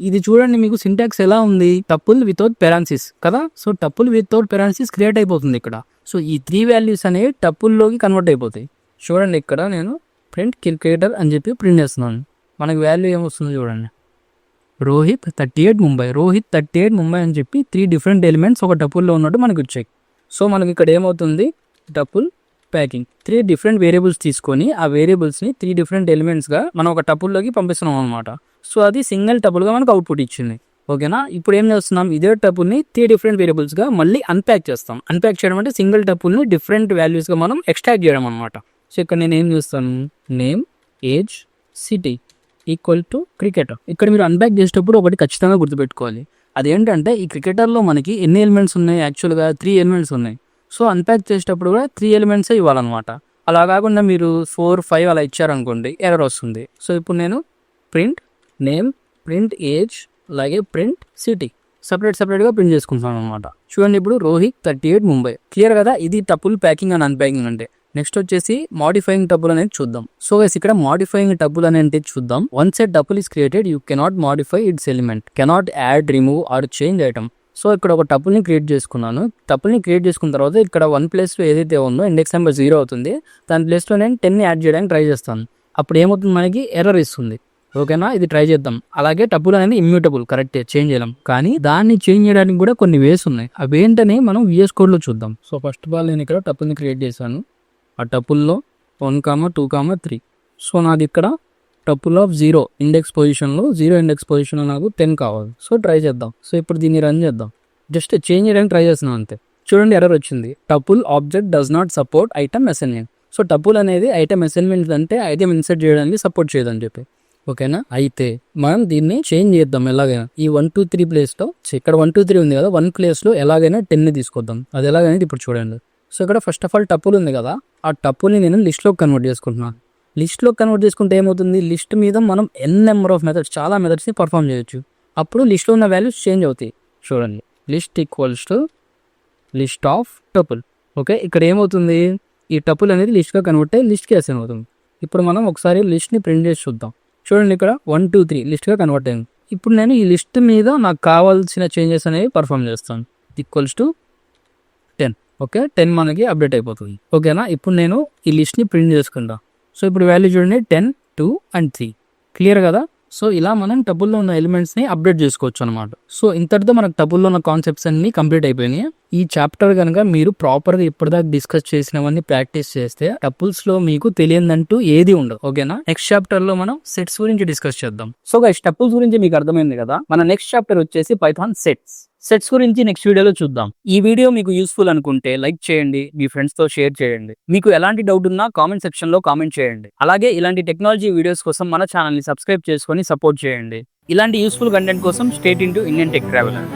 ఇది చూడండి మీకు సింటాక్స్ ఎలా ఉంది, టపుల్ వితౌట్ పెరాన్సిస్ కదా. So tuple without parenthesis create అయిపోతుంది ఇక్కడ. సో ఈ 3 వాల్యూస్ అనేవి టపుల్లోకి కన్వర్ట్ అయిపోతాయి. చూడండి ఇక్కడ నేను ప్రింట్ క్రికెటర్ అని చెప్పి ప్రింట్ చేస్తున్నాను, మనకి వాల్యూ ఏమొస్తుందో చూడండి, రోహిత్ 38 ముంబై. రోహిత్ 38 ముంబై అని చెప్పి 3 డిఫరెంట్ ఎలిమెంట్స్ ఒక టపుల్లో ఉన్నట్టు మనకు వచ్చాయి. సో మనకి ఇక్కడ ఏమవుతుంది, టపుల్ ప్యాకింగ్. 3 డిఫరెంట్ వేరియబుల్స్ తీసుకొని ఆ వేరియబుల్స్ని 3 డిఫరెంట్ ఎలిమెంట్స్గా మనం ఒక టపుల్లోకి పంపిస్తున్నాం అనమాట. సో అది సింగిల్ టపుల్గా మనకు అవుట్పుట్ ఇచ్చింది. ఓకేనా, ఇప్పుడు ఏం చేస్తున్నాం, ఇదే టపుల్ని 3 డిఫరెంట్ వేరియబుల్స్గా మళ్ళీ అన్ప్యాక్ చేస్తాం. అన్ప్యాక్ చేయడం అంటే సింగిల్ టపుల్ని డిఫరెంట్ వాల్యూస్గా మనం ఎక్స్ట్రాక్ట్ చేయడం అనమాట. సో ఇక్కడ నేను ఏం చేస్తాను, name age city equal to cricketer. ఇక్కడ మీరు అన్ప్యాక్ చేసేటప్పుడు ఒకటి ఖచ్చితంగా గుర్తుపెట్టుకోవాలి, అదేంటంటే ఈ క్రికెటర్లో మనకి ఎన్ని ఎలిమెంట్స్ ఉన్నాయి, యాక్చువల్గా 3 ఎలిమెంట్స్ ఉన్నాయి. సో అన్ప్యాక్ చేసేటప్పుడు కూడా 3 ఎలిమెంట్సే ఇవ్వాలన్నమాట. అలా కాకుండా మీరు 4, 5 అలా ఇచ్చారనుకోండి, ఎర్రర్ వస్తుంది. సో ఇప్పుడు నేను ప్రింట్ నేమ్, ప్రింట్ ఏజ్, అలాగే ప్రింట్ సిటీ సపరేట్గా ప్రింట్ చేసుకుంటున్నాను అనమాట. చూడండి ఇప్పుడు రోహిత్ 38 ముంబై. క్లియర్ కదా, ఇది టపుల్ ప్యాకింగ్ అండ్ అన్ప్యాకింగ్ అంటే. నెక్స్ట్ వచ్చేసి మాడిఫైయింగ్ టపుల్ అనేది చూద్దాం. సో గైస్ ఇక్కడ మాడిఫైయింగ్ టపుల్ అనేది చూద్దాం. Once A tuple is created you cannot modify it's element, cannot add, remove are change item. So ఇక్కడ ఒక టపుల్ని క్రియేట్ చేసుకున్నాను. టపుల్ని క్రియేట్ చేసుకున్న తర్వాత ఇక్కడ 1 ప్లేస్లో ఏదైతే ఉందో ఇండెక్స్ నెంబర్ 0 అవుతుంది, దాని ప్లేస్లో నేను 10 యాడ్ చేయడానికి ట్రై చేస్తాను. అప్పుడు ఏమవుతుంది, మనకి ఎర్రర్ ఇస్తుంది. ఓకేనా, ఇది ట్రై చేద్దాం. అలాగే టపుల్ అనేది ఇమ్యూటబుల్, కరెక్టే, చేంజ్ చేయలేం. కానీ దాన్ని చేంజ్ చేయడానికి కూడా కొన్ని వేస్ ఉన్నాయి, అవి ఏంటని మనం VS కోడ్లో చూద్దాం. సో ఫస్ట్ ఆఫ్ ఆల్ నేను ఇక్కడ టపుల్ని క్రియేట్ చేశాను. ఆ టపుల్లో 1, 2, 3. సో నాది ఇక్కడ టపుల్ ఆఫ్ 0 ఇండెక్స్ పొజిషన్లో 0 ఇండెక్స్ పొజిషన్లో నాకు 10 కావాలి. సో ట్రై చేద్దాం. సో ఇప్పుడు దీన్ని రన్ చేద్దాం. జస్ట్ చేంజ్ చేయడానికి ట్రై చేస్తున్నాం అంతే. చూడండి ఎర్రర్ వచ్చింది, tuple object does not support item assignment. So tuple అనేది ఐటమ్ అసైన్మెంట్ అంటే ఐటమ్ ఇన్సర్ట్ చేయడానికి సపోర్ట్ చేయదని చెప్పి. ఓకేనా, అయితే మనం దీన్ని చేంజ్ చేద్దాం ఎలాగైనా. ఈ 1, 2, 3 ప్లేస్లో, ఇక్కడ 1, 2, 3 ఉంది కదా, 1 ప్లేస్లో ఎలాగైనా 10ని తీసుకొద్దాం. అది ఎలాగైనా ఇప్పుడు చూడండి. సో ఇక్కడ ఫస్ట్ ఆఫ్ ఆల్ టపుల్ ఉంది కదా, ఆ టపుల్ని నేను లిస్ట్లోకి కన్వర్ట్ చేసుకుంటున్నాను. లిస్ట్లో కన్వర్ట్ చేసుకుంటే ఏమవుతుంది, లిస్ట్ మీద మనం నెంబర్ ఆఫ్ మెథడ్స్, చాలా మెథడ్స్ని పర్ఫామ్ చేయొచ్చు. అప్పుడు లిస్ట్లో ఉన్న వాల్యూస్ చేంజ్ అవుతాయి. చూడండి, list equals to list of tuple. Okay, ఇక్కడ ఏమవుతుంది, ఈ టపుల్ అనేది లిస్ట్గా కన్వర్ట్ అయ్యి లిస్ట్కి అసైన్ అవుతుంది. ఇప్పుడు మనం ఒకసారి లిస్ట్ని ప్రింట్ చేసి చూద్దాం. చూడండి ఇక్కడ 1, 2, 3 లిస్ట్గా కన్వర్ట్ అయింది. ఇప్పుడు నేను ఈ లిస్ట్ మీద నాకు కావాల్సిన చేంజెస్ అనేవి పర్ఫామ్ చేస్తాను. Equals to 10. ఓకే, 10 మనకి అప్డేట్ అయిపోతుంది. ఓకేనా, ఇప్పుడు నేను ఈ లిస్ట్ని ప్రింట్ చేసుకుంటా. సో ఇప్పుడు వాల్యూ చూడండి 10, 2 and 3. క్లియర్ కదా. సో ఇలా మనం టబుల్లో ఉన్న ఎలిమెంట్స్ని అప్డేట్ చేసుకోవచ్చు అనమాట. సో ఇంతటితో మనకు టబుల్లో ఉన్న కాన్సెప్ట్స్ అన్ని కంప్లీట్ అయిపోయినాయి. ఈ చాప్టర్ కనుక మీరు ప్రాపర్గా ఇప్పటిదాకా డిస్కస్ చేసినవన్నీ ప్రాక్టీస్ చేస్తే టపుల్స్లో మీకు తెలియదంటూ ఏది ఉండదు. ఓకేనా, నెక్స్ట్ చాప్టర్లో మనం సెట్స్ గురించి డిస్కస్ చేద్దాం. సో గైస్, టపుల్స్ గురించి మీకు అర్థమైంది కదా. మన నెక్స్ట్ చాప్టర్ వచ్చేసి పైథాన్ సెట్స్. సెట్స్ గురించి నెక్స్ట్ వీడియోలో చూద్దాం. ఈ వీడియో మీకు యూస్ఫుల్ అనుకుంటే లైక్ చేయండి, మీ ఫ్రెండ్స్ తో షేర్ చేయండి. మీకు ఎలాంటి డౌట్ ఉన్నా కామెంట్ సెక్షన్ లో కామెంట్ చేయండి. అలాగే ఇలాంటి టెక్నాలజీ వీడియోస్ కోసం మన ఛానల్ ని సబ్స్క్రైబ్ చేసుకొని సపోర్ట్ చేయండి. ఇలాంటి యూస్ఫుల్ కంటెంట్ కోసం stay tuned to Indian tech traveller.